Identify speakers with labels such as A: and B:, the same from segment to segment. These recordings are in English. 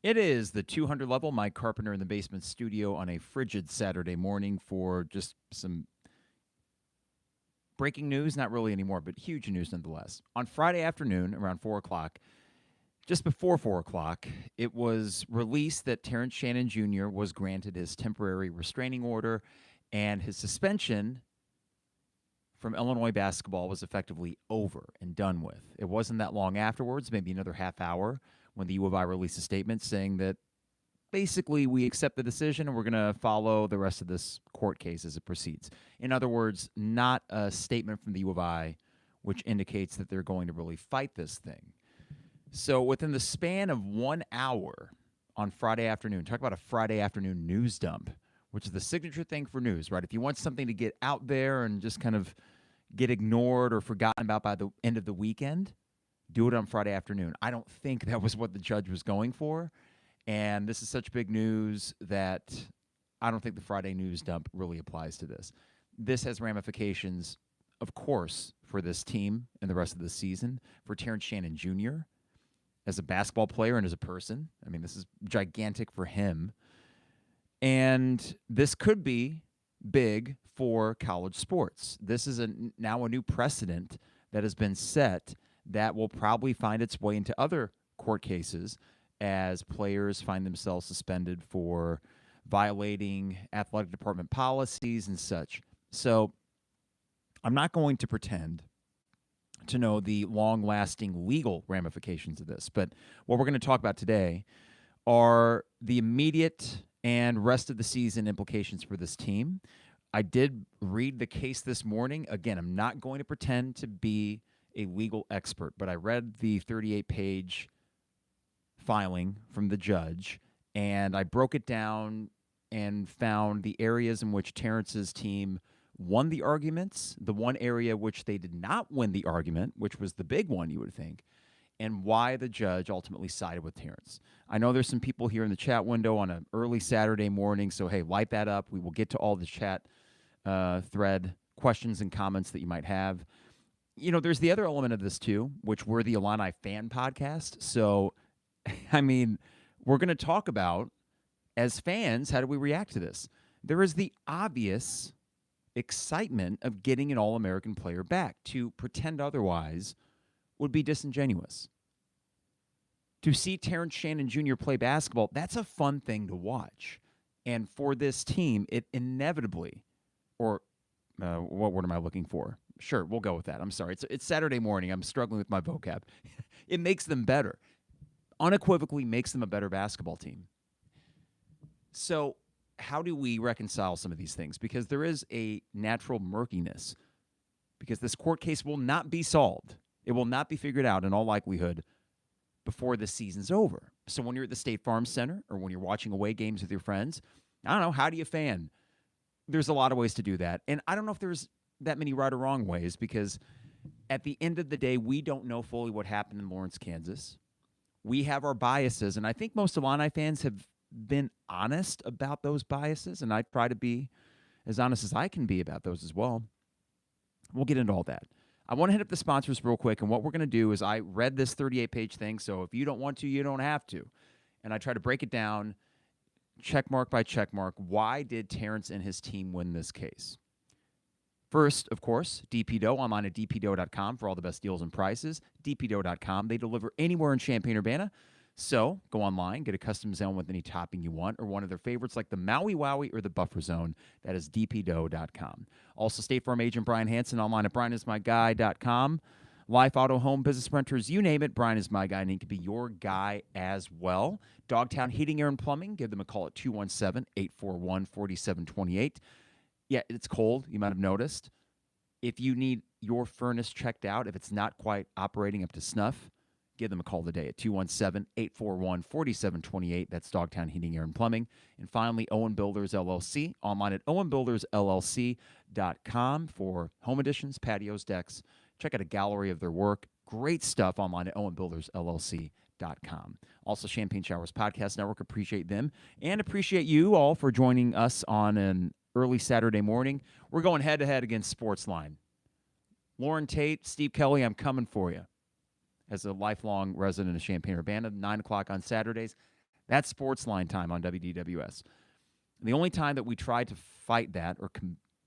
A: It is the 200 level, Mike Carpenter in the basement studio on a frigid Saturday morning for just some breaking news. Not really anymore, but huge news nonetheless. On Friday afternoon, around 4 o'clock, just before 4 o'clock, it was released that Terrence Shannon Jr. was granted his temporary restraining order, and his suspension from Illinois basketball was effectively over and done with. It wasn't that long afterwards, maybe another half hour, when the U of I released a statement saying that basically we accept the decision and we're going to follow the rest of this court case as it proceeds. In other words, not a statement from the U of I which indicates that they're going to really fight this thing. So within the span of 1 hour on Friday afternoon, talk about a Friday afternoon news dump, which is the signature thing for news, right? If you want something to get out there and just kind of get ignored or forgotten about by the end of the weekend, do it on Friday afternoon. I don't think that was what the judge was going for. And this is such big news that I don't think the Friday news dump really applies to this. This has ramifications, of course, for this team and the rest of the season, for Terrence Shannon Jr. as a basketball player and as a person. I mean, this is gigantic for him. And this could be big for college sports. This is now a new precedent that has been set that will probably find its way into other court cases as players find themselves suspended for violating athletic department policies and such. So I'm not going to pretend to know the long-lasting legal ramifications of this, but what we're going to talk about today are the immediate and rest of the season implications for this team. I did read the case this morning. Again, I'm not going to pretend to be a legal expert, but I read the 38-page filing from the judge, and I broke it down and found the areas in which Terrence's team won the arguments, the one area which they did not win the argument, which was the big one, you would think, and why the judge ultimately sided with Terrence. I know there's some people here in the chat window on an early Saturday morning, so hey, light that up. We will get to all the chat thread questions and comments that you might have. You know, there's the other element of this too, which we're the Illini fan podcast. So, I mean, we're going to talk about, as fans, how do we react to this? There is the obvious excitement of getting an All-American player back. To pretend otherwise would be disingenuous. To see Terrence Shannon Jr. play basketball, that's a fun thing to watch. And for this team, it inevitably, or what word am I looking for? Sure, we'll go with that. I'm sorry. It's Saturday morning. I'm struggling with my vocab. It makes them better. Unequivocally makes them a better basketball team. So how do we reconcile some of these things? Because there is a natural murkiness. Because this court case will not be solved. It will not be figured out in all likelihood before the season's over. So when you're at the State Farm Center or when you're watching away games with your friends, I don't know, how do you fan? There's a lot of ways to do that. And I don't know if there's that many right or wrong ways, because at the end of the day, we don't know fully what happened in Lawrence, Kansas. We have our biases, and I think most Illini fans have been honest about those biases, and I try to be as honest as I can be about those as well. We'll get into all that. I want to hit up the sponsors real quick, and what we're going to do is I read this 38-page thing, so if you don't want to, you don't have to. And I try to break it down, checkmark by checkmark. Why did Terrence and his team win this case? First, of course, DPDO, online at dpdo.com for all the best deals and prices. dpdo.com. They deliver anywhere in Champaign-Urbana. So go online, get a custom zone with any topping you want, or one of their favorites like the Maui Wowie or the Buffer Zone. That is dpdo.com. Also, State Farm agent Brian Hansen, online at brianismyguy.com. Life, auto, home, business renters, you name it, Brian is my guy, and he can be your guy as well. Dogtown Heating, Air, and Plumbing. Give them a call at 217-841-4728. Yeah, it's cold. You might have noticed. If you need your furnace checked out, if it's not quite operating up to snuff, give them a call today at 217-841-4728. That's Dogtown Heating, Air, and Plumbing. And finally, Owen Builders, LLC. Online at owenbuildersllc.com for home additions, patios, decks. Check out a gallery of their work. Great stuff online at owenbuildersllc.com. Also, Champagne Showers Podcast Network. Appreciate them. And appreciate you all for joining us on an early Saturday morning. We're going head-to-head against Sportsline. Lauren Tate, Steve Kelly, I'm coming for you. As a lifelong resident of Champaign-Urbana, 9 o'clock on Saturdays. That's sports line time on WDWS. The only time that we tried to fight that or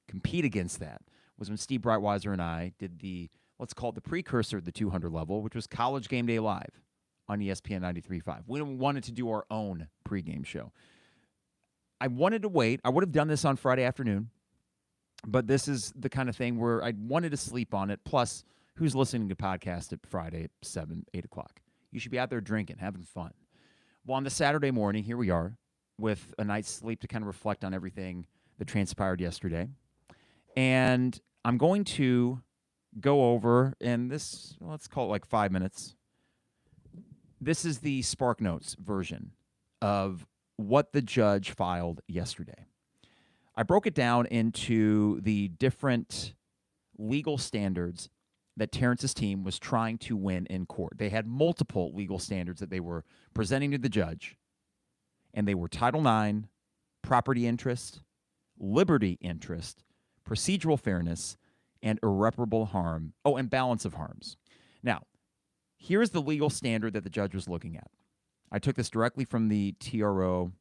A: compete against that was when Steve Breitweiser and I did the, let's call it the precursor of the 200 level, which was College Game Day Live on ESPN 93.5. We wanted to do our own pregame show. I wanted to wait. I would have done this on Friday afternoon, but this is the kind of thing where I wanted to sleep on it. Plus, who's listening to podcasts at Friday at 7, 8 o'clock? You should be out there drinking, having fun. Well, on the Saturday morning, here we are with a night's sleep to kind of reflect on everything that transpired yesterday. And I'm going to go over, and this, let's call it like 5 minutes. This is the Spark Notes version of what the judge filed yesterday. I broke it down into the different legal standards that Terrence's team was trying to win in court. They had multiple legal standards that they were presenting to the judge, and they were Title IX, property interest, liberty interest, procedural fairness, and irreparable harm. Oh, and balance of harms. Now, here's the legal standard that the judge was looking at. I took this directly from the TRO,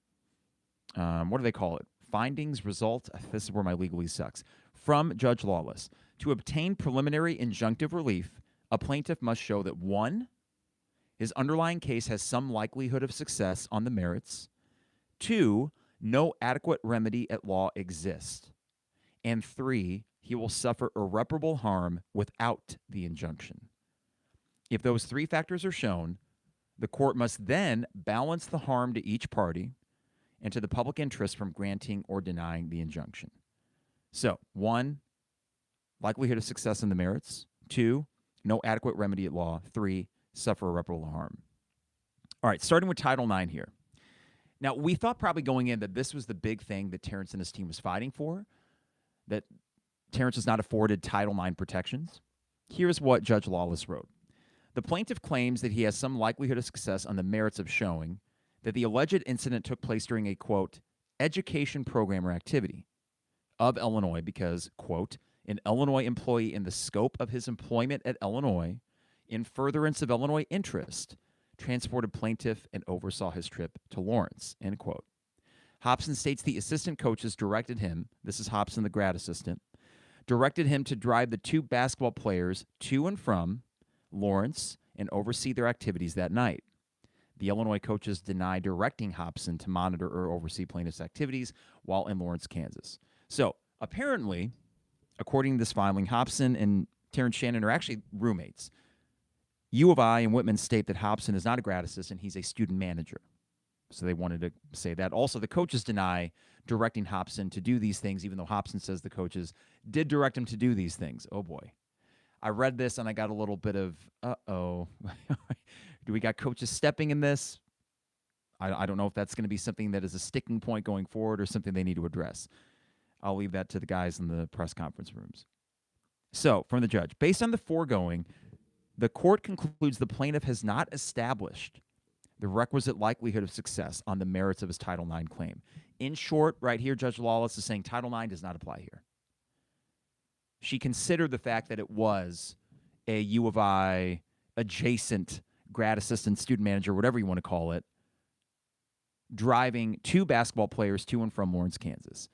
A: what do they call it? Findings, result. This is where my legalese sucks. From Judge Lawless. To obtain preliminary injunctive relief, a plaintiff must show that 1, his underlying case has some likelihood of success on the merits. 2, no adequate remedy at law exists. And 3, he will suffer irreparable harm without the injunction. If those 3 factors are shown, the court must then balance the harm to each party and to the public interest from granting or denying the injunction. So, 1, likelihood of success in the merits. 2, no adequate remedy at law. 3, suffer irreparable harm. All right, starting with Title IX here. Now, we thought probably going in that this was the big thing that Terrence and his team was fighting for, that Terrence was not afforded Title IX protections. Here's what Judge Lawless wrote. The plaintiff claims that he has some likelihood of success on the merits of showing that the alleged incident took place during a, quote, education program or activity of Illinois because, quote, an Illinois employee in the scope of his employment at Illinois, in furtherance of Illinois interest, transported plaintiff and oversaw his trip to Lawrence, end quote. Hobson states the assistant coaches directed him, this is Hobson, the grad assistant, directed him to drive the 2 basketball players to and from Lawrence and oversee their activities that night. The Illinois coaches deny directing Hobson to monitor or oversee plaintiff's activities while in Lawrence, Kansas. So, apparently, according to this filing, Hobson and Terrence Shannon are actually roommates. U of I and Whitman state that Hobson is not a grad assistant, he's a student manager. So they wanted to say that. Also, the coaches deny directing Hobson to do these things, even though Hobson says the coaches did direct him to do these things. Oh, boy. I read this and I got a little bit of, uh-oh. Do we got coaches stepping in this? I don't know if that's going to be something that is a sticking point going forward or something they need to address. I'll leave that to the guys in the press conference rooms. So, from the judge, based on the foregoing, the court concludes the plaintiff has not established the requisite likelihood of success on the merits of his Title IX claim. In short, right here, Judge Lawless is saying Title IX does not apply here. She considered the fact that it was a U of I adjacent grad assistant, student manager, whatever you want to call it, driving 2 basketball players to and from Lawrence, Kansas.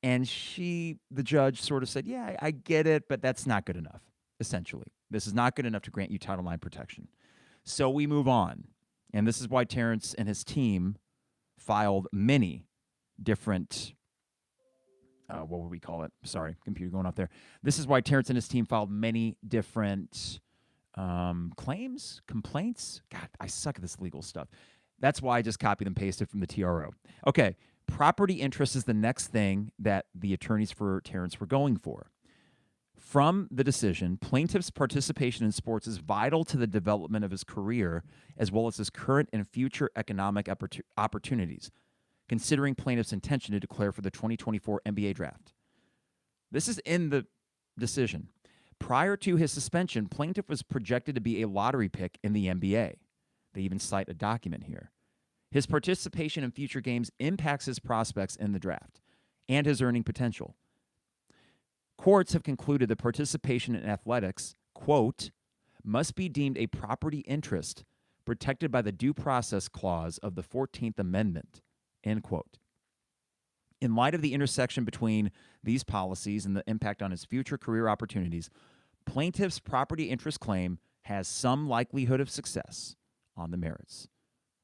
A: And the judge sort of said, yeah, I get it, but that's not good enough, essentially. This is not good enough to grant you Title IX protection. So we move on. And this is why Terrence and his team filed many different, what would we call it? Sorry, computer going off there. This is why Terrence and his team filed many different claims, complaints. God, I suck at this legal stuff. That's why I just copied and pasted from the TRO. Okay, property interest is the next thing that the attorneys for Terrence were going for. From the decision, plaintiff's participation in sports is vital to the development of his career as well as his current and future economic opportunities, considering plaintiff's intention to declare for the 2024 NBA draft. This is in the decision. Prior to his suspension, plaintiff was projected to be a lottery pick in the NBA. They even cite a document here. His participation in future games impacts his prospects in the draft and his earning potential. Courts have concluded that participation in athletics, quote, must be deemed a property interest protected by the Due Process Clause of the 14th Amendment, end quote. In light of the intersection between these policies and the impact on his future career opportunities, plaintiff's property interest claim has some likelihood of success on the merits.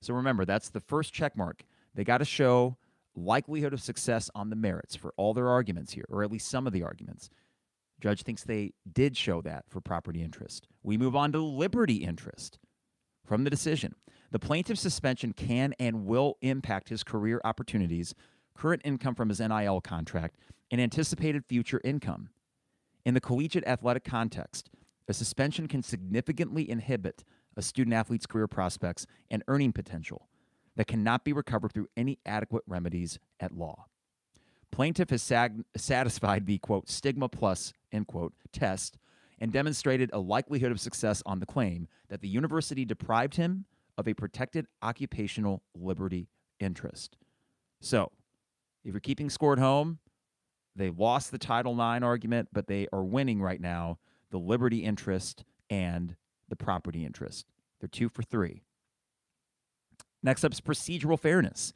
A: So remember, that's the first check mark. They got to show likelihood of success on the merits for all their arguments here, or at least some of the arguments. Judge thinks they did show that for property interest. We move on to liberty interest. From the decision, the plaintiff's suspension can and will impact his career opportunities, current income from his NIL contract, and anticipated future income. In the collegiate athletic context, a suspension can significantly inhibit a student-athlete's career prospects and earning potential that cannot be recovered through any adequate remedies at law. Plaintiff has satisfied the, quote, stigma plus, end quote, test and demonstrated a likelihood of success on the claim that the university deprived him of a protected occupational liberty interest. So, if you're keeping score at home, they lost the Title IX argument, but they are winning right now the liberty interest and the property interest. They're 2 for 3. Next up is procedural fairness.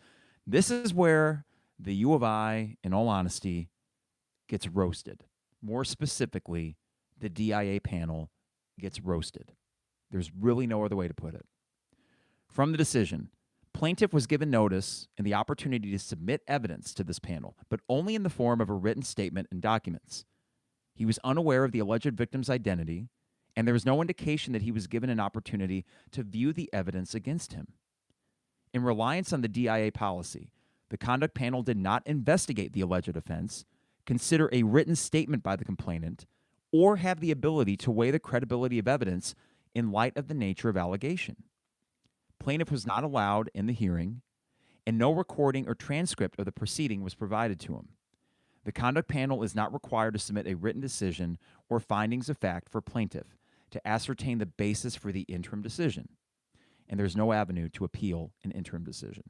A: This is where the U of I, in all honesty, gets roasted. More specifically, the DIA panel gets roasted. There's really no other way to put it. From the decision, plaintiff was given notice and the opportunity to submit evidence to this panel, but only in the form of a written statement and documents. He was unaware of the alleged victim's identity, and there was no indication that he was given an opportunity to view the evidence against him. In reliance on the DIA policy, the conduct panel did not investigate the alleged offense, consider a written statement by the complainant, or have the ability to weigh the credibility of evidence in light of the nature of allegation. Plaintiff was not allowed in the hearing, and no recording or transcript of the proceeding was provided to him. The conduct panel is not required to submit a written decision or findings of fact for plaintiff to ascertain the basis for the interim decision, and there's no avenue to appeal an interim decision.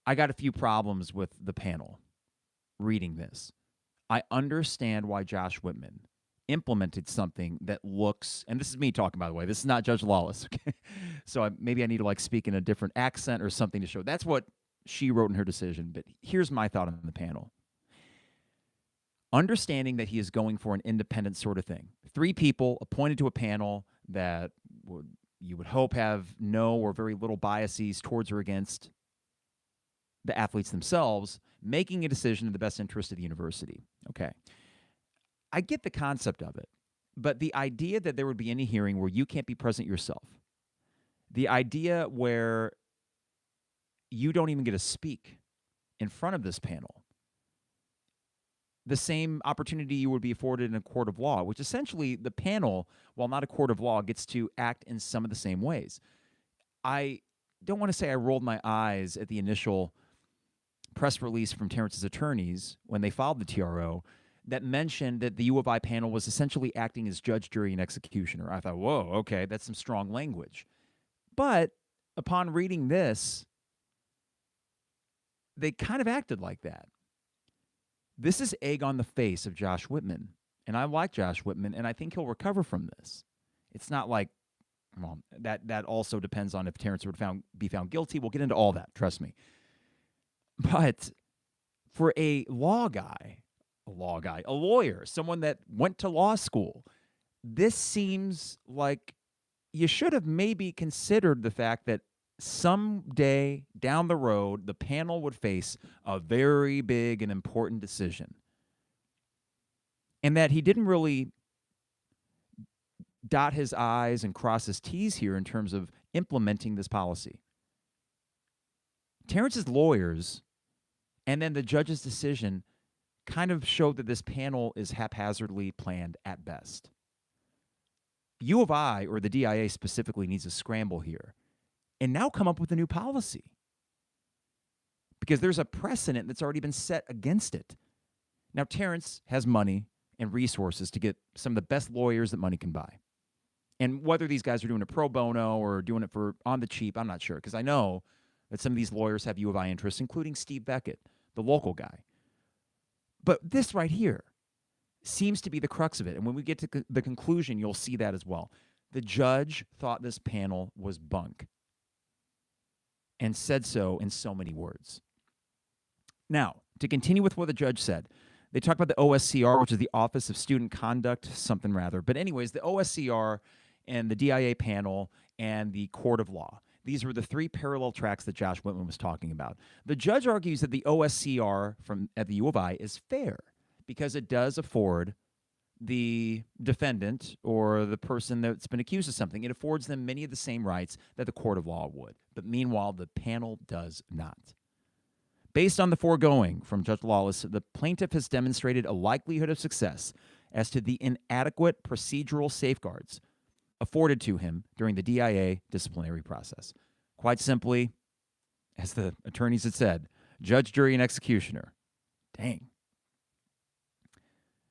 A: I got a few problems with the panel reading this. I understand why Josh Whitman implemented something that looks, and this is me talking, by the way, this is not Judge Lawless, okay? So maybe I need to speak in a different accent or something to show. That's what she wrote in her decision, but here's my thought on the panel. Understanding that he is going for an independent sort of thing. 3 people appointed to a panel that you would hope have no or very little biases towards or against the athletes themselves, making a decision in the best interest of the university. Okay. I get the concept of it, but the idea that there would be any hearing where you can't be present yourself, the idea where you don't even get to speak in front of this panel, the same opportunity you would be afforded in a court of law, which essentially the panel, while not a court of law, gets to act in some of the same ways. I don't want to say I rolled my eyes at the initial press release from Terrence's attorneys when they filed the TRO that mentioned that the U of I panel was essentially acting as judge, jury, and executioner. I thought, whoa, okay, that's some strong language. But upon reading this, they kind of acted like that. This is egg on the face of Josh Whitman, and I like Josh Whitman, and I think he'll recover from this. It's not like, well, that also depends on if Terrence would be found guilty. We'll get into all that, trust me. But for a lawyer, someone that went to law school, this seems like you should have maybe considered the fact that someday down the road, the panel would face a very big and important decision. And that he didn't really dot his I's and cross his T's here in terms of implementing this policy. Terrence's lawyers and then the judge's decision kind of showed that this panel is haphazardly planned at best. U of I, or the DIA specifically, needs to scramble here and now come up with a new policy, because there's a precedent that's already been set against it. Now, Terrence has money and resources to get some of the best lawyers that money can buy. And whether these guys are doing it pro bono or doing it for on the cheap, I'm not sure, because I know that some of these lawyers have U of I interests, including Steve Beckett, the local guy. But this right here seems to be the crux of it. And when we get to the conclusion, you'll see that as well. The judge thought this panel was bunk and said so in so many words. Now, to continue with what the judge said, they talk about the OSCR, which is the Office of Student Conduct, something rather. But anyways, the OSCR and the DIA panel and the Court of Law. These were the three parallel tracks that Josh Whitman was talking about. The judge argues that the OSCR at the U of I is fair because it does afford the defendant or the person that's been accused of something. It affords them many of the same rights that the Court of Law would. But meanwhile, the panel does not. Based on the foregoing from Judge Lawless, the plaintiff has demonstrated a likelihood of success as to the inadequate procedural safeguards afforded to him during the DIA disciplinary process. Quite simply, as the attorneys had said, judge, jury, and executioner. Dang.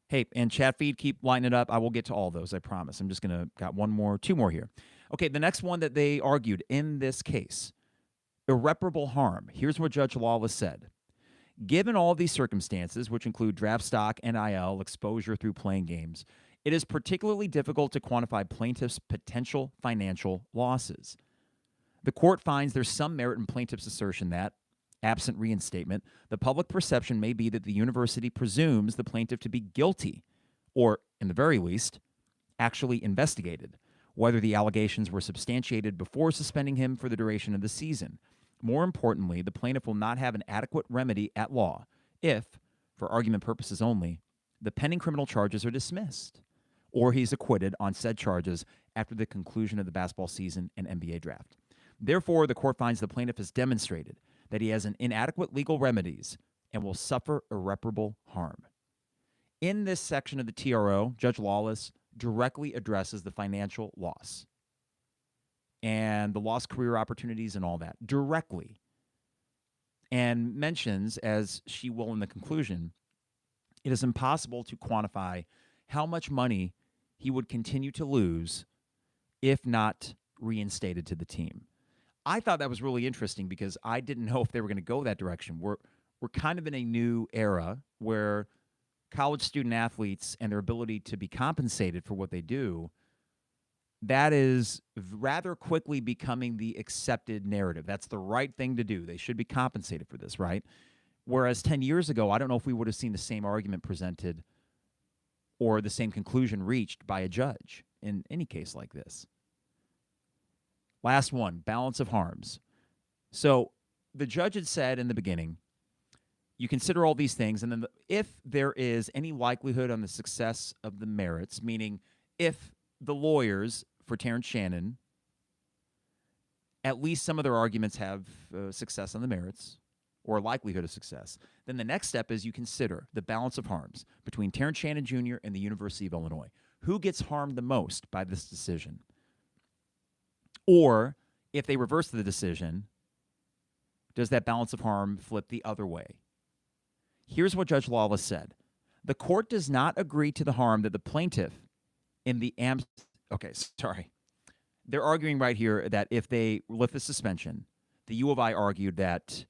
A: Hey, and chat feed, keep lining it up. I will get to all those, I promise. I'm just going to got two more here. Okay, the next one that they argued in this case, irreparable harm. Here's what Judge Lawless said. Given all these circumstances, which include draft stock, NIL, exposure through playing games, it is particularly difficult to quantify plaintiffs' potential financial losses. The court finds there's some merit in plaintiffs' assertion that, absent reinstatement, the public perception may be that the university presumes the plaintiff to be guilty, or, in the very least, actually investigated, whether the allegations were substantiated before suspending him for the duration of the season. More importantly, the plaintiff will not have an adequate remedy at law if, for argument purposes only, the pending criminal charges are dismissed, or he's acquitted on said charges after the conclusion of the basketball season and NBA draft. Therefore, the court finds the plaintiff has demonstrated that he has an inadequate legal remedies and will suffer irreparable harm. In this section of the TRO, Judge Lawless directly addresses the financial loss and the lost career opportunities and all that directly, and mentions, as she will in the conclusion, it is impossible to quantify how much money he would continue to lose if not reinstated to the team. I thought that was really interesting because I didn't know if they were going to go that direction. We're kind of in a new era where college student athletes and their ability to be compensated for what they do, that is rather quickly becoming the accepted narrative. That's the right thing to do. They should be compensated for this, right? Whereas 10 years ago, I don't know if we would have seen the same argument presented or the same conclusion reached by a judge in any case like this. Last one, balance of harms. So the judge had said in the beginning, you consider all these things, and then if there is any likelihood on the success of the merits, meaning if the lawyers for Terrence Shannon, at least some of their arguments have success on the merits or likelihood of success, then the next step is you consider the balance of harms between Terrence Shannon Jr. and the University of Illinois. Who gets harmed the most by this decision? Or if they reverse the decision, does that balance of harm flip the other way? Here's what Judge Lawless said. The court does not agree to the harm that the plaintiff in the They're arguing right here that if they lift the suspension, the U of I argued that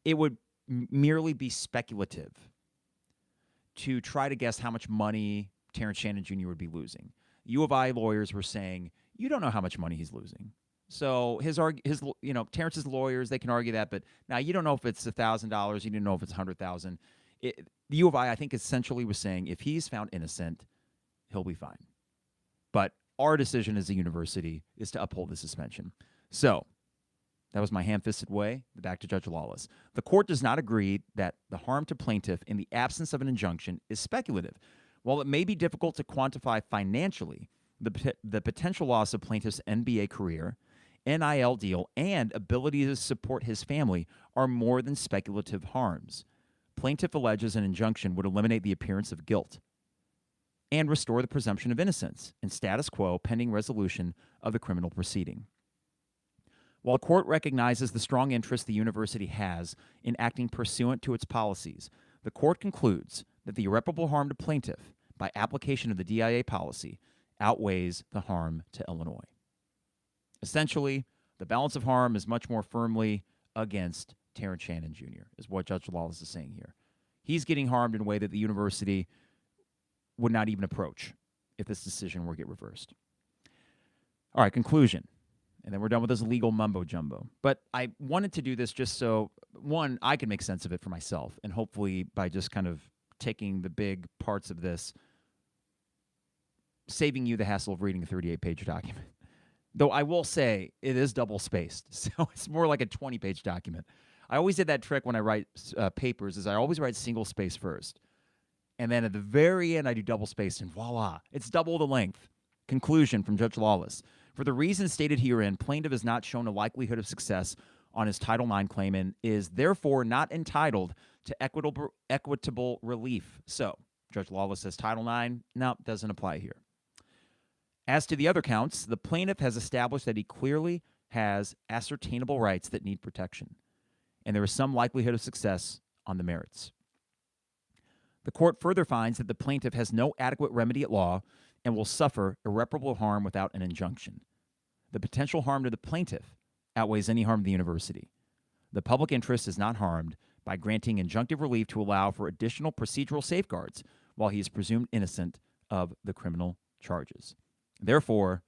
A: it would merely be speculative to try to guess how much money Terrence Shannon Jr. would be losing. U of I lawyers were saying, you don't know how much money he's losing. So Terrence's lawyers, they can argue that, but now you don't know if it's $1,000, you don't know if it's $100,000. The U of I think, essentially was saying if he's found innocent, he'll be fine. But our decision as a university is to uphold the suspension. So that was my ham-fisted way. Back to Judge Lawless. The court does not agree that the harm to plaintiff in the absence of an injunction is speculative. While it may be difficult to quantify financially, the potential loss of plaintiff's NBA career, NIL deal, and ability to support his family are more than speculative harms. Plaintiff alleges an injunction would eliminate the appearance of guilt and restore the presumption of innocence and status quo pending resolution of the criminal proceeding. While the court recognizes the strong interest the university has in acting pursuant to its policies, the court concludes that the irreparable harm to plaintiff by application of the DIA policy outweighs the harm to Illinois. Essentially, the balance of harm is much more firmly against Terrence Shannon Jr., is what Judge Lawless is saying here. He's getting harmed in a way that the university would not even approach if this decision were to get reversed. All right, conclusion. And then we're done with this legal mumbo-jumbo. But I wanted to do this just so, one, I can make sense of it for myself, and hopefully by just kind of taking the big parts of this, saving you the hassle of reading a 38-page document. Though I will say it is double-spaced, so it's more like a 20-page document. I always did that trick when I write papers, is I always write single-space first. And then at the very end, I do double-spaced, and voila, it's double the length. Conclusion from Judge Lawless. For the reasons stated herein, plaintiff has not shown a likelihood of success on his Title IX claim and is therefore not entitled to equitable relief. So, Judge Lawless says Title IX, no, doesn't apply here. As to the other counts, the plaintiff has established that he clearly has ascertainable rights that need protection, and there is some likelihood of success on the merits. The court further finds that the plaintiff has no adequate remedy at law and will suffer irreparable harm without an injunction. The potential harm to the plaintiff outweighs any harm to the university. The public interest is not harmed by granting injunctive relief to allow for additional procedural safeguards while he is presumed innocent of the criminal charges. Therefore,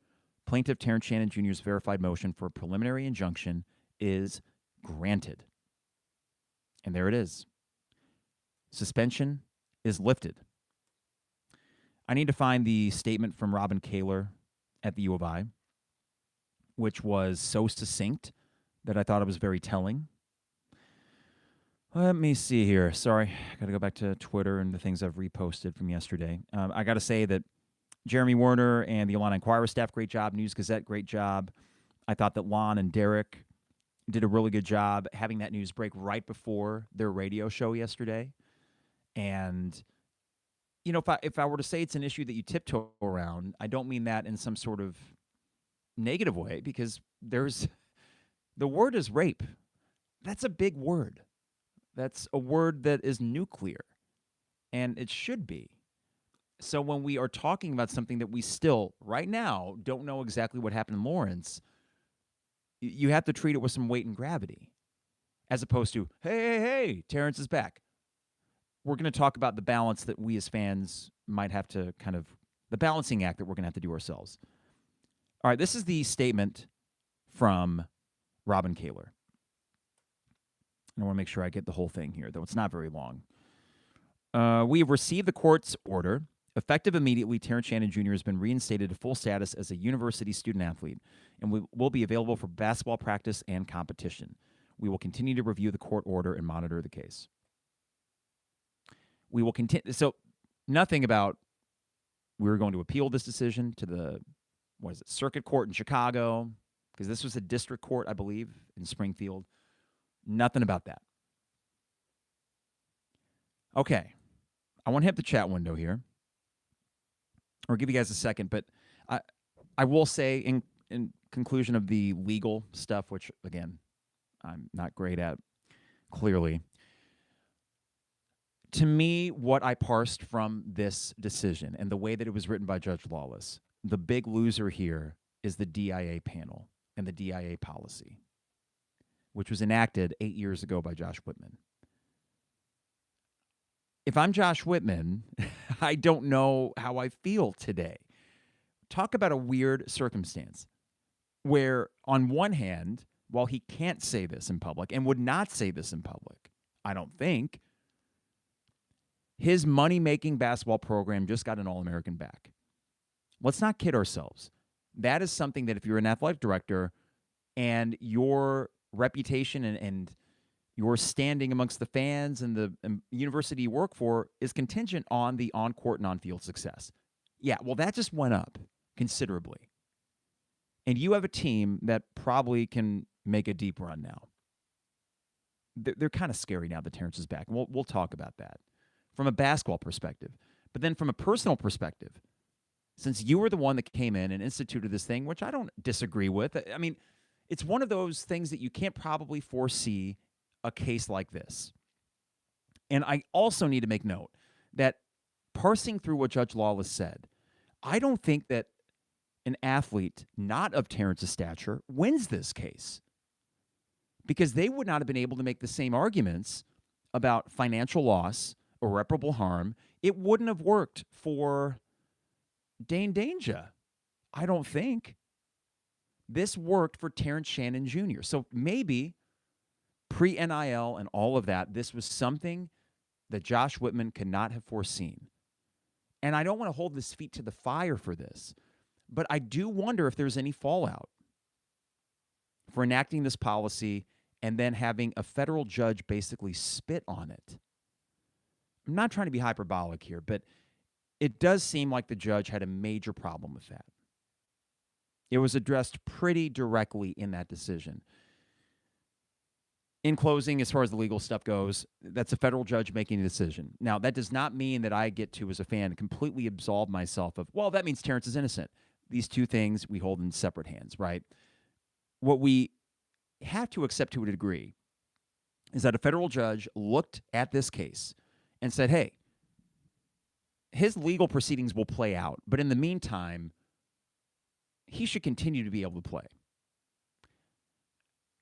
A: plaintiff Terrence Shannon Jr.'s verified motion for a preliminary injunction is granted. And there it is. Suspension is lifted. I need to find the statement from Robin Kaler at the U of I, which was so succinct that I thought it was very telling. Let me see here. Sorry, I got to go back to Twitter and the things I've reposted from yesterday. I got to say that Jeremy Werner and the Illini Inquirer staff, great job. News Gazette, great job. I thought that Lon and Derek did a really good job having that news break right before their radio show yesterday. And you know, if I were to say it's an issue that you tiptoe around, I don't mean that in some sort of negative way, because the word is rape. That's a big word. That's a word that is nuclear, and it should be. So when we are talking about something that we still, right now, don't know exactly what happened in Lawrence, you have to treat it with some weight and gravity, as opposed to, hey, Terrence is back. We're going to talk about the balance that we as fans might have to the balancing act that we're going to have to do ourselves. All right, this is the statement from Robin Kaler. And I want to make sure I get the whole thing here, though it's not very long. We have received the court's order. Effective immediately, Terrence Shannon Jr. has been reinstated to full status as a university student-athlete and will be available for basketball practice and competition. We will continue to review the court order and monitor the case. We will continue. So nothing about we're going to appeal this decision to the, circuit court in Chicago, because this was a district court, I believe, in Springfield. Nothing about that. Okay. I want to hit the chat window here, or give you guys a second, but I will say in conclusion of the legal stuff, which, again, I'm not great at, clearly. To me, what I parsed from this decision and the way that it was written by Judge Lawless, the big loser here is the DIA panel and the DIA policy, which was enacted 8 years ago by Josh Whitman. If I'm Josh Whitman, I don't know how I feel today. Talk about a weird circumstance where, on one hand, while he can't say this in public and would not say this in public, I don't think, his money-making basketball program just got an All-American back. Let's not kid ourselves. That is something that if you're an athletic director and your reputation and your standing amongst the fans and the university you work for is contingent on the on-court and on-field success. Yeah, well, that just went up considerably. And you have a team that probably can make a deep run now. They're kind of scary now that Terrence is back. We'll talk about that from a basketball perspective. But then from a personal perspective, since you were the one that came in and instituted this thing, which I don't disagree with. I mean, it's one of those things that you can't probably foresee a case like this. And I also need to make note that parsing through what Judge Lawless said, I don't think that an athlete not of Terrence's stature wins this case, because they would not have been able to make the same arguments about financial loss, irreparable harm. It wouldn't have worked for Dane Danger. I don't think. This worked for Terrence Shannon Jr. So maybe pre-NIL and all of that, this was something that Josh Whitman could not have foreseen. And I don't want to hold his feet to the fire for this, but I do wonder if there's any fallout for enacting this policy and then having a federal judge basically spit on it. I'm not trying to be hyperbolic here, but it does seem like the judge had a major problem with that. It was addressed pretty directly in that decision. In closing, as far as the legal stuff goes, that's a federal judge making a decision. Now, that does not mean that I get to, as a fan, completely absolve myself of, well, that means Terrence is innocent. These two things we hold in separate hands, right? What we have to accept to a degree is that a federal judge looked at this case and said, hey, his legal proceedings will play out, but in the meantime, he should continue to be able to play.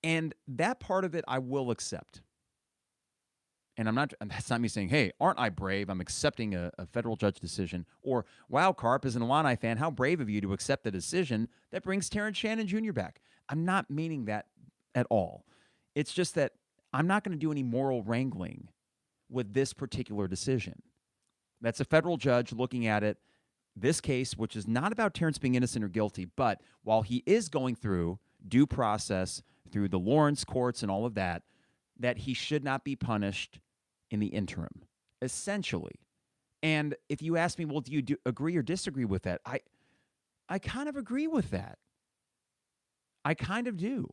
A: And that part of it I will accept. And that's not me saying, hey, aren't I brave? I'm accepting a federal judge decision. Or, wow, Carp, as an Illini fan, how brave of you to accept the decision that brings Terrence Shannon Jr. back. I'm not meaning that at all. It's just that I'm not going to do any moral wrangling with this particular decision. That's a federal judge looking at it, this case, which is not about Terrence being innocent or guilty, but while he is going through due process, through the Lawrence courts and all of that, that he should not be punished in the interim, essentially. And if you ask me, well, do you agree or disagree with that? I kind of agree with that. I kind of do.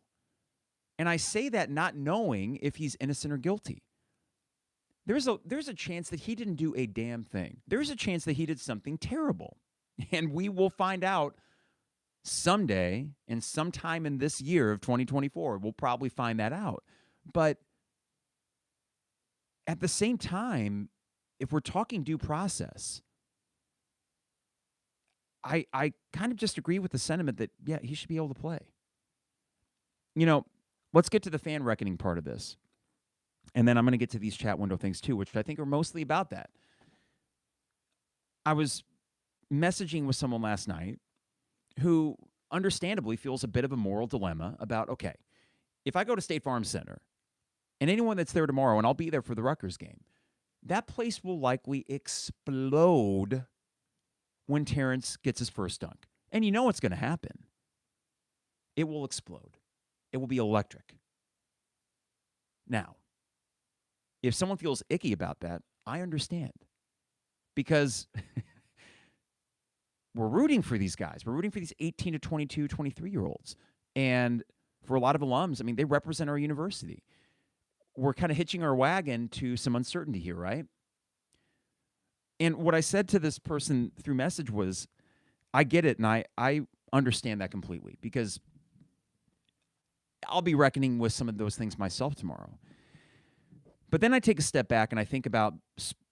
A: And I say that not knowing if he's innocent or guilty. There's a chance that he didn't do a damn thing. There's a chance that he did something terrible. And we will find out someday and sometime in this year of 2024. We'll probably find that out. But at the same time, if we're talking due process, I kind of just agree with the sentiment that, yeah, he should be able to play. You know, let's get to the fan reckoning part of this. And then I'm going to get to these chat window things too, which I think are mostly about that. I was messaging with someone last night who understandably feels a bit of a moral dilemma about, okay, if I go to State Farm Center and anyone that's there tomorrow, and I'll be there for the Rutgers game, that place will likely explode when Terrence gets his first dunk. And you know what's going to happen. It will explode. It will be electric. Now, if someone feels icky about that, I understand. Because we're rooting for these guys. We're rooting for these 18 to 22, 23-year-olds. And for a lot of alums, I mean, they represent our university. We're kind of hitching our wagon to some uncertainty here, right? And what I said to this person through message was, I get it, and I understand that completely, because I'll be reckoning with some of those things myself tomorrow. But then I take a step back and I think about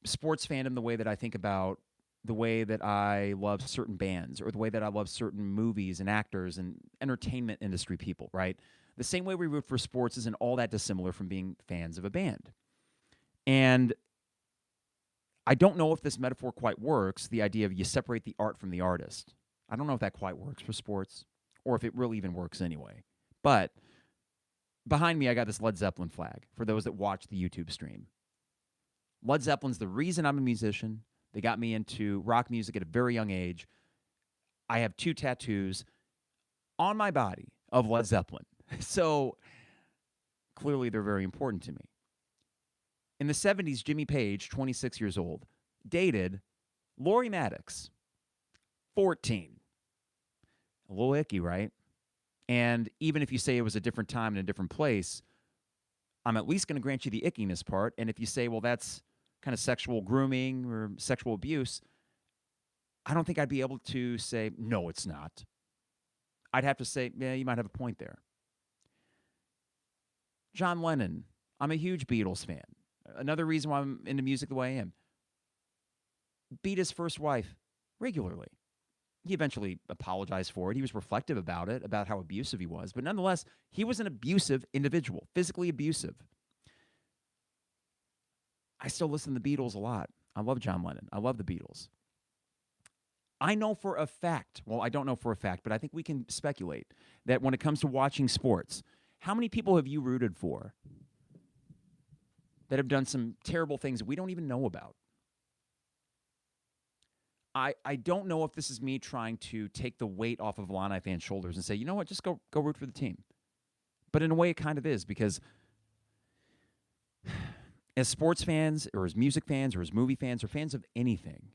A: sports fandom the way that I think about the way that I love certain bands, or the way that I love certain movies and actors and entertainment industry people, right? The same way we root for sports isn't all that dissimilar from being fans of a band. And I don't know if this metaphor quite works, the idea of you separate the art from the artist. I don't know if that quite works for sports, or if it really even works anyway. But behind me, I got this Led Zeppelin flag for those that watch the YouTube stream. Led Zeppelin's the reason I'm a musician. They got me into rock music at a very young age. I have 2 tattoos on my body of Led Zeppelin. So clearly they're very important to me. In the 70s, Jimmy Page, 26 years old, dated Lori Maddox, 14. A little icky, right? And even if you say it was a different time and a different place, I'm at least going to grant you the ickiness part. And if you say, well, that's kind of sexual grooming or sexual abuse, I don't think I'd be able to say, no, it's not. I'd have to say, yeah, you might have a point there. John Lennon, I'm a huge Beatles fan. Another reason why I'm into music the way I am. Beat his first wife regularly. He eventually apologized for it. He was reflective about it, about how abusive he was. But nonetheless, he was an abusive individual, physically abusive. I still listen to the Beatles a lot. I love John Lennon. I love the Beatles. I know for a fact, well, I don't know for a fact, but I think we can speculate that when it comes to watching sports, how many people have you rooted for that have done some terrible things that we don't even know about? I don't know if this is me trying to take the weight off of Illini fans' shoulders and say, you know what, just go root for the team. But in a way, it kind of is, because as sports fans or as music fans or as movie fans or fans of anything,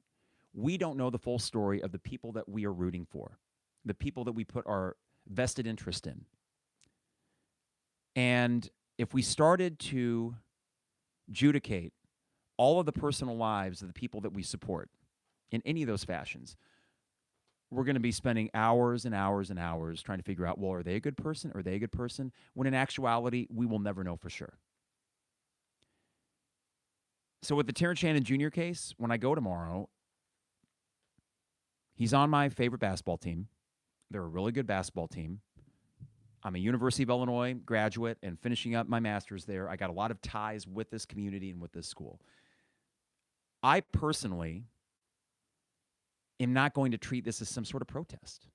A: we don't know the full story of the people that we are rooting for, the people that we put our vested interest in. And if we started to adjudicate all of the personal lives of the people that we support in any of those fashions, we're going to be spending hours and hours and hours trying to figure out, well, are they a good person? Are they a good person? When in actuality, we will never know for sure. So with the Terrence Shannon Jr. case, when I go tomorrow, he's on my favorite basketball team. They're a really good basketball team. I'm a University of Illinois graduate and finishing up my master's there. I got a lot of ties with this community and with this school. I personally am not going to treat this as some sort of protest.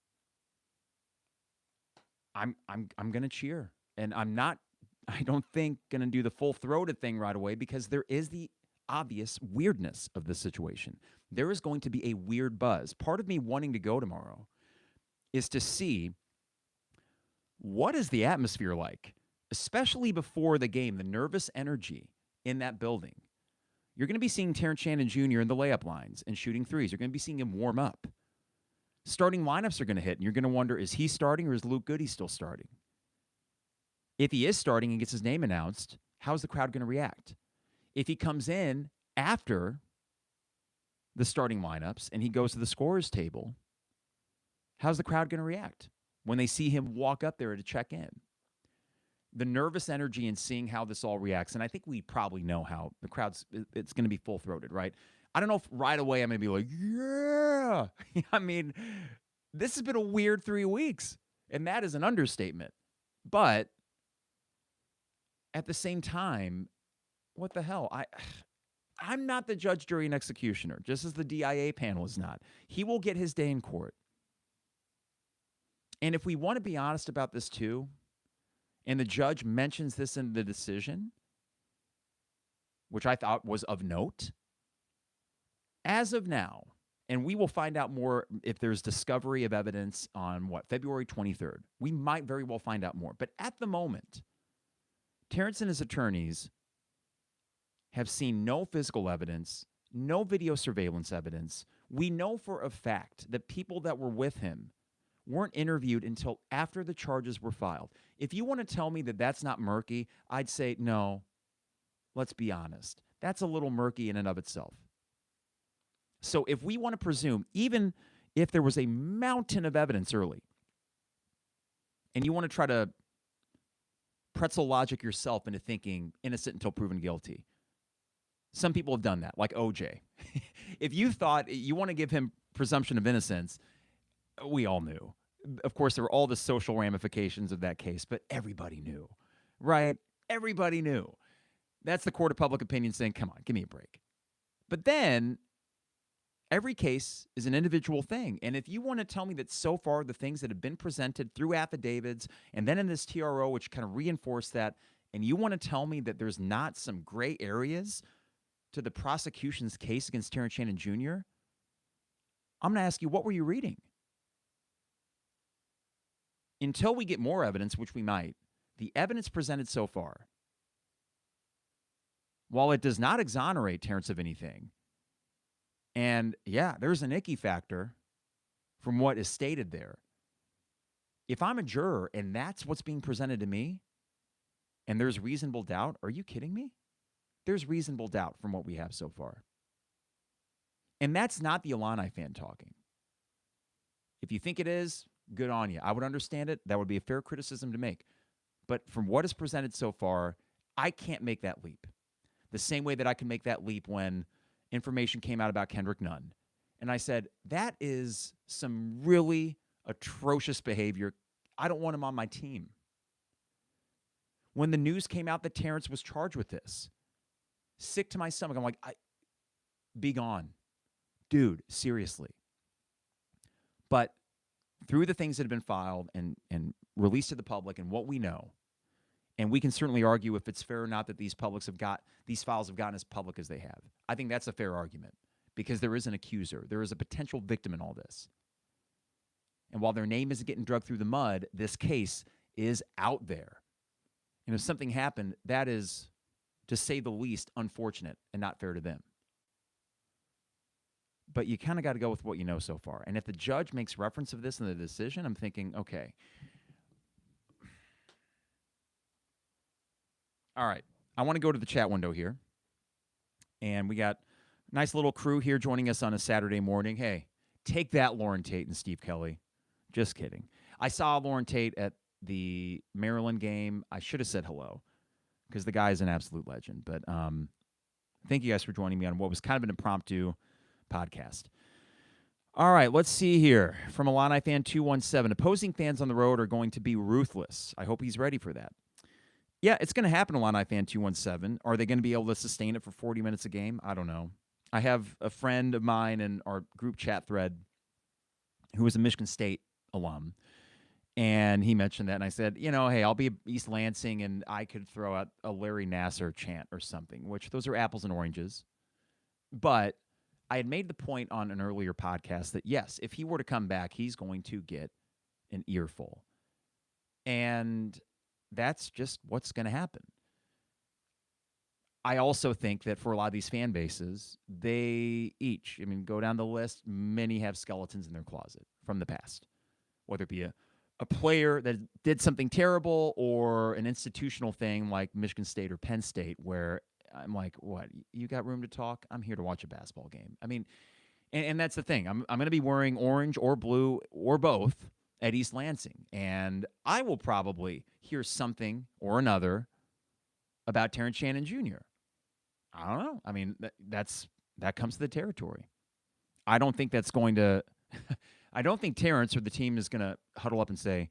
A: I'm going to cheer, and I don't think going to do the full-throated thing right away, because there is the obvious weirdness of this situation. There is going to be a weird buzz. Part of me wanting to go tomorrow is to see what is the atmosphere like, especially before the game, the nervous energy in that building. You're going to be seeing Terrence Shannon Jr. in the layup lines and shooting threes. You're going to be seeing him warm up. Starting lineups are going to hit, and you're going to wonder, is he starting or is Luke Goody still starting? If he is starting and gets his name announced, how's the crowd going to react? If he comes in after the starting lineups and he goes to the scorer's table, how's the crowd going to react when they see him walk up there to check in? The nervous energy and seeing how this all reacts, and I think we probably know how the crowd's, it's going to be full-throated, right? I don't know if right away I'm going to be like, yeah. I mean, this has been a weird 3 weeks, and that is an understatement. But at the same time, what the hell? I'm not the judge, jury, and executioner, just as the DIA panel is not. He will get his day in court. And if we want to be honest about this too, and the judge mentions this in the decision, which I thought was of note, as of now, and we will find out more if there's discovery of evidence on, February 23rd. We might very well find out more. But at the moment, Terrence and his attorneys have seen no physical evidence, no video surveillance evidence. We know for a fact that people that were with him weren't interviewed until after the charges were filed. If you want to tell me that that's not murky, I'd say no. Let's be honest. That's a little murky in and of itself. So if we want to presume, even if there was a mountain of evidence early, and you want to try to pretzel logic yourself into thinking innocent until proven guilty, some people have done that, like OJ. If you thought you want to give him presumption of innocence, we all knew. Of course, there were all the social ramifications of that case, but everybody knew, right? Everybody knew. That's the court of public opinion saying, come on, give me a break. But then every case is an individual thing. And if you want to tell me that so far the things that have been presented through affidavits and then in this TRO, which kind of reinforce that, and you want to tell me that there's not some gray areas to the prosecution's case against Terrence Shannon Jr., I'm going to ask you, what were you reading? Until we get more evidence, which we might, the evidence presented so far, while it does not exonerate Terrence of anything, and yeah, there's an icky factor from what is stated there. If I'm a juror and that's what's being presented to me, and there's reasonable doubt, are you kidding me? There's reasonable doubt from what we have so far. And that's not the Illini fan talking. If you think it is, good on you. I would understand it. That would be a fair criticism to make. But from what is presented so far, I can't make that leap. The same way that I can make that leap when information came out about Kendrick Nunn. And I said, that is some really atrocious behavior. I don't want him on my team. When the news came out that Terrence was charged with this, sick to my stomach. I'm like, be gone. Dude, seriously. But through the things that have been filed and released to the public and what we know, and we can certainly argue if it's fair or not that these files have gotten as public as they have. I think that's a fair argument because there is an accuser. There is a potential victim in all this. And while their name isn't getting dragged through the mud, this case is out there. And if something happened, that is, to say the least, unfortunate and not fair to them. But you kind of got to go with what you know so far. And if the judge makes reference of this in the decision, I'm thinking, okay. All right. I want to go to the chat window here. And we got a nice little crew here joining us on a Saturday morning. Hey, take that, Lauren Tate and Steve Kelly. Just kidding. I saw Lauren Tate at the Maryland game. I should have said hello because the guy is an absolute legend. But thank you guys for joining me on what was kind of an impromptu podcast. All right, let's see here. From Illini fan 217, opposing fans on the road are going to be ruthless. I hope he's ready for that. Yeah, it's going to happen, Illini fan 217. Are they going to be able to sustain it for 40 minutes a game? I don't know. I have a friend of mine in our group chat thread who is a Michigan State alum, and he mentioned that, and I said, hey, I'll be East Lansing, and I could throw out a Larry Nassar chant or something, which those are apples and oranges. But I had made the point on an earlier podcast that, yes, if he were to come back, he's going to get an earful. And that's just what's going to happen. I also think that for a lot of these fan bases, they each, go down the list, many have skeletons in their closet from the past, whether it be a player that did something terrible or an institutional thing like Michigan State or Penn State where I'm like, what, you got room to talk? I'm here to watch a basketball game. And that's the thing. I'm going to be wearing orange or blue or both at East Lansing, and I will probably hear something or another about Terrence Shannon Jr. I don't know. That comes to the territory. I don't think that's going to I don't think Terrence or the team is going to huddle up and say,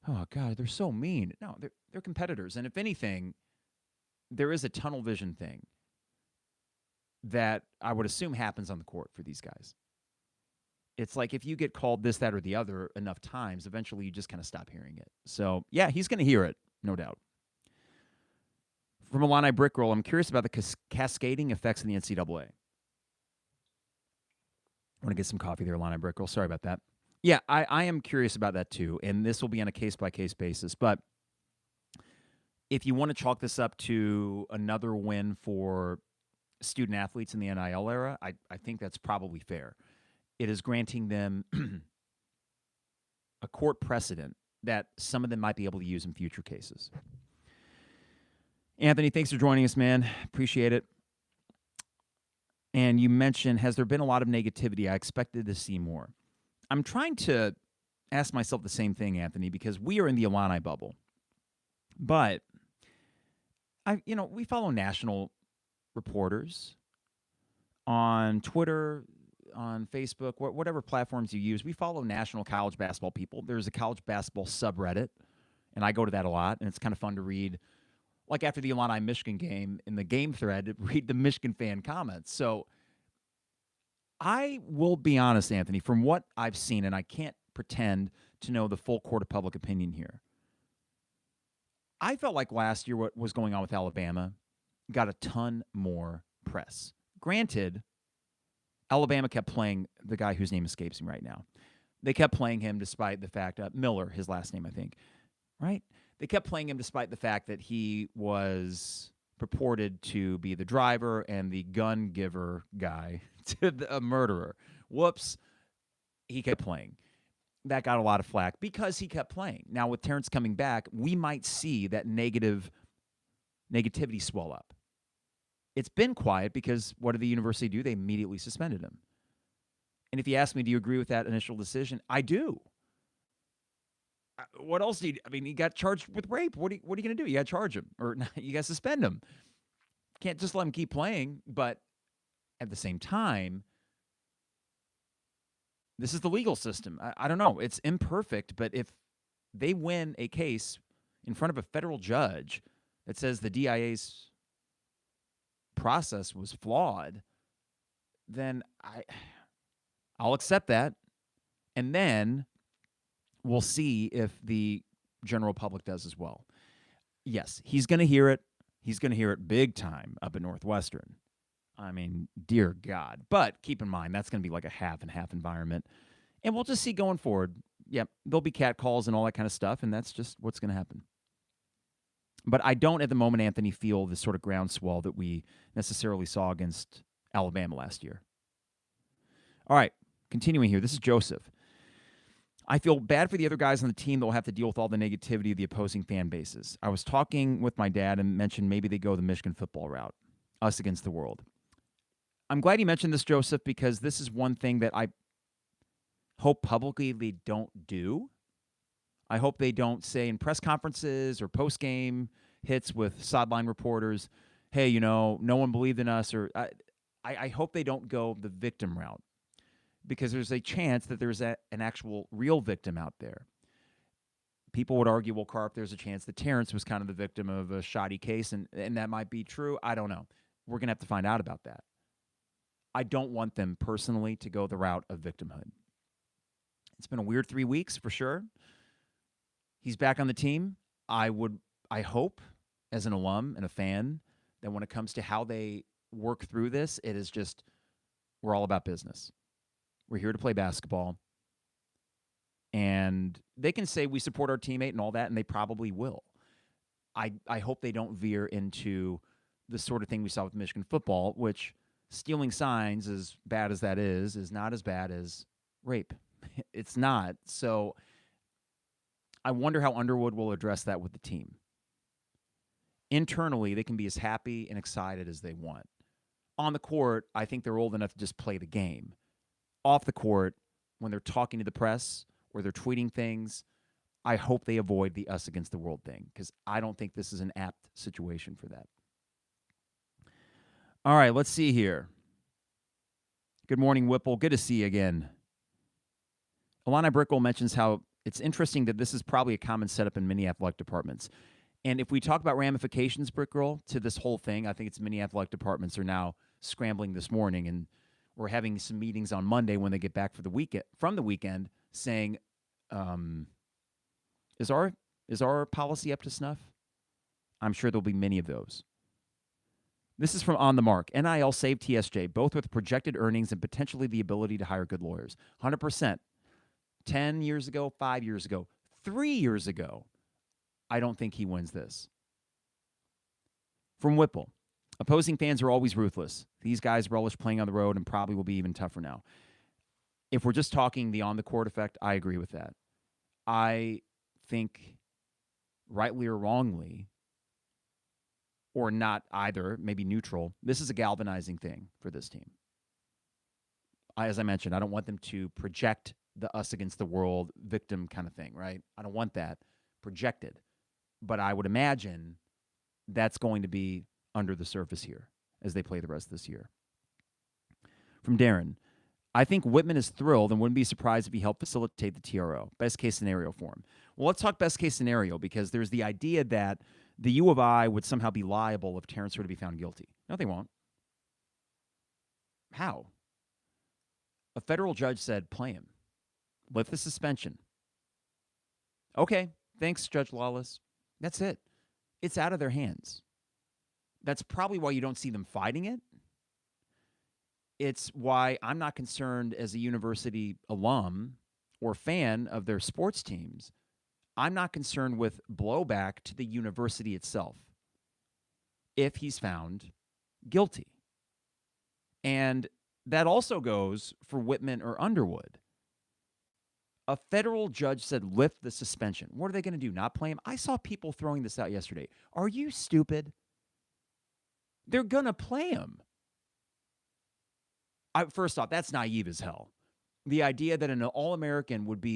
A: oh, God, they're so mean. No, they're competitors. And if anything, there is a tunnel vision thing that I would assume happens on the court for these guys. It's like if you get called this, that, or the other enough times, eventually you just kind of stop hearing it. So, yeah, he's going to hear it, no doubt. From Illini Brickroll, I'm curious about the cascading effects in the NCAA. I want to get some coffee there, Illini Brickroll. Sorry about that. Yeah, I am curious about that too, and this will be on a case-by-case basis. But if you want to chalk this up to another win for student-athletes in the NIL era, I think that's probably fair. It is granting them a court precedent that some of them might be able to use in future cases. Anthony, thanks for joining us, man. Appreciate it. And you mentioned, has there been a lot of negativity? I expected to see more. I'm trying to ask myself the same thing, Anthony, because we are in the Illini bubble. But we follow national reporters on Twitter, on Facebook, whatever platforms you use. We follow national college basketball people. There's a college basketball subreddit, and I go to that a lot, and it's kind of fun to read. Like after the Illini-Michigan game, in the game thread, read the Michigan fan comments. So I will be honest, Anthony, from what I've seen, and I can't pretend to know the full court of public opinion here, I felt like last year what was going on with Alabama got a ton more press. Granted, Alabama kept playing the guy whose name escapes me right now. They kept playing him despite the fact Miller, his last name, I think, right? They kept playing him despite the fact that he was purported to be the driver and the gun giver guy to a murderer. Whoops. He kept playing. That got a lot of flack because he kept playing. Now, with Terrence coming back, we might see that negativity swell up. It's been quiet because what did the university do? They immediately suspended him. And if you ask me, do you agree with that initial decision? I do. What else he got charged with rape. What are you going to do? You got to charge him or you got to suspend him. Can't just let him keep playing. But at the same time, this is the legal system. I don't know. It's imperfect, but if they win a case in front of a federal judge that says the DIA's process was flawed, then I'll accept that. And then we'll see if the general public does as well. Yes, he's going to hear it. He's going to hear it big time up at Northwestern. I mean, dear God. But keep in mind, that's going to be like a half and half environment. And we'll just see going forward. Yep, there'll be cat calls and all that kind of stuff, and that's just what's going to happen. But I don't at the moment, Anthony, feel the sort of groundswell that we necessarily saw against Alabama last year. All right, continuing here. This is Joseph. I feel bad for the other guys on the team that will have to deal with all the negativity of the opposing fan bases. I was talking with my dad and mentioned maybe they go the Michigan football route, us against the world. I'm glad you mentioned this, Joseph, because this is one thing that I hope publicly they don't do. I hope they don't say in press conferences or post-game hits with sideline reporters, hey, you know, no one believed in us. Or I hope they don't go the victim route, because there's a chance that there's an actual real victim out there. People would argue, well, Carp, there's a chance that Terrence was kind of the victim of a shoddy case, and that might be true. I don't know. We're going to have to find out about that. I don't want them personally to go the route of victimhood. It's been a weird 3 weeks for sure. He's back on the team. I hope, as an alum and a fan, that when it comes to how they work through this, it is just, we're all about business. We're here to play basketball. And they can say we support our teammate and all that, and they probably will. I hope they don't veer into the sort of thing we saw with Michigan football, which stealing signs, as bad as that is not as bad as rape. It's not. So I wonder how Underwood will address that with the team. Internally, they can be as happy and excited as they want. On the court, I think they're old enough to just play the game. Off the court, when they're talking to the press or they're tweeting things, I hope they avoid the us against the world thing, because I don't think this is an apt situation for that. All right, let's see here. Good morning, Whipple. Good to see you again. Alana Brickle mentions how it's interesting that this is probably a common setup in many athletic departments. And if we talk about ramifications, Brickle, to this whole thing, I think it's many athletic departments are now scrambling this morning, and we're having some meetings on Monday when they get back from the weekend, saying, is our policy up to snuff? I'm sure there'll be many of those. This is from On the Mark. NIL saved TSJ, both with projected earnings and potentially the ability to hire good lawyers. 100%. 10 years ago, 5 years ago, 3 years ago, I don't think he wins this. From Whipple. Opposing fans are always ruthless. These guys relish playing on the road and probably will be even tougher now. If we're just talking the on-the-court effect, I agree with that. I think, rightly or wrongly, or not either, maybe neutral, this is a galvanizing thing for this team. As I mentioned, I don't want them to project the us against the world victim kind of thing, right? I don't want that projected. But I would imagine that's going to be under the surface here as they play the rest of this year. From Darren, I think Whitman is thrilled and wouldn't be surprised if he helped facilitate the TRO. Best case scenario for him. Well, let's talk best case scenario, because there's the idea that the U of I would somehow be liable if Terrence were to be found guilty. No, they won't. How? A federal judge said, play him. Lift the suspension. Okay, thanks, Judge Lawless. That's it. It's out of their hands. That's probably why you don't see them fighting it. It's why I'm not concerned as a university alum or fan of their sports teams. I'm not concerned with blowback to the university itself if he's found guilty. And that also goes for Whitman or Underwood. A federal judge said lift the suspension. What are they going to do? Not play him? I saw people throwing this out yesterday. Are you stupid? They're going to play him. First off, that's naive as hell. The idea that an All-American would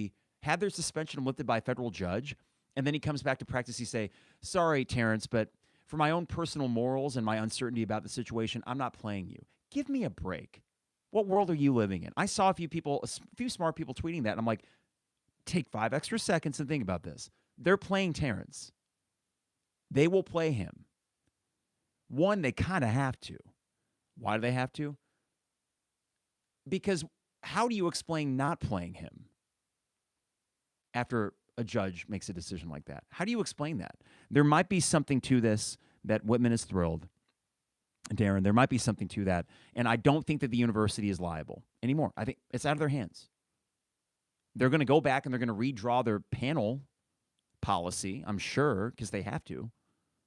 A: have their suspension lifted by a federal judge, and then he comes back to practice, he say, sorry, Terrence, but for my own personal morals and my uncertainty about the situation, I'm not playing you. Give me a break. What world are you living in? I saw a few smart people tweeting that, and I'm like, take 5 extra seconds and think about this. They're playing Terrence. They will play him. One, they kind of have to. Why do they have to? Because how do you explain not playing him? after a judge makes a decision like that? How do you explain that? There might be something to this that Whitman is thrilled. Darren, there might be something to that. And I don't think that the university is liable anymore. I think it's out of their hands. They're going to go back and they're going to redraw their panel policy, I'm sure, because they have to.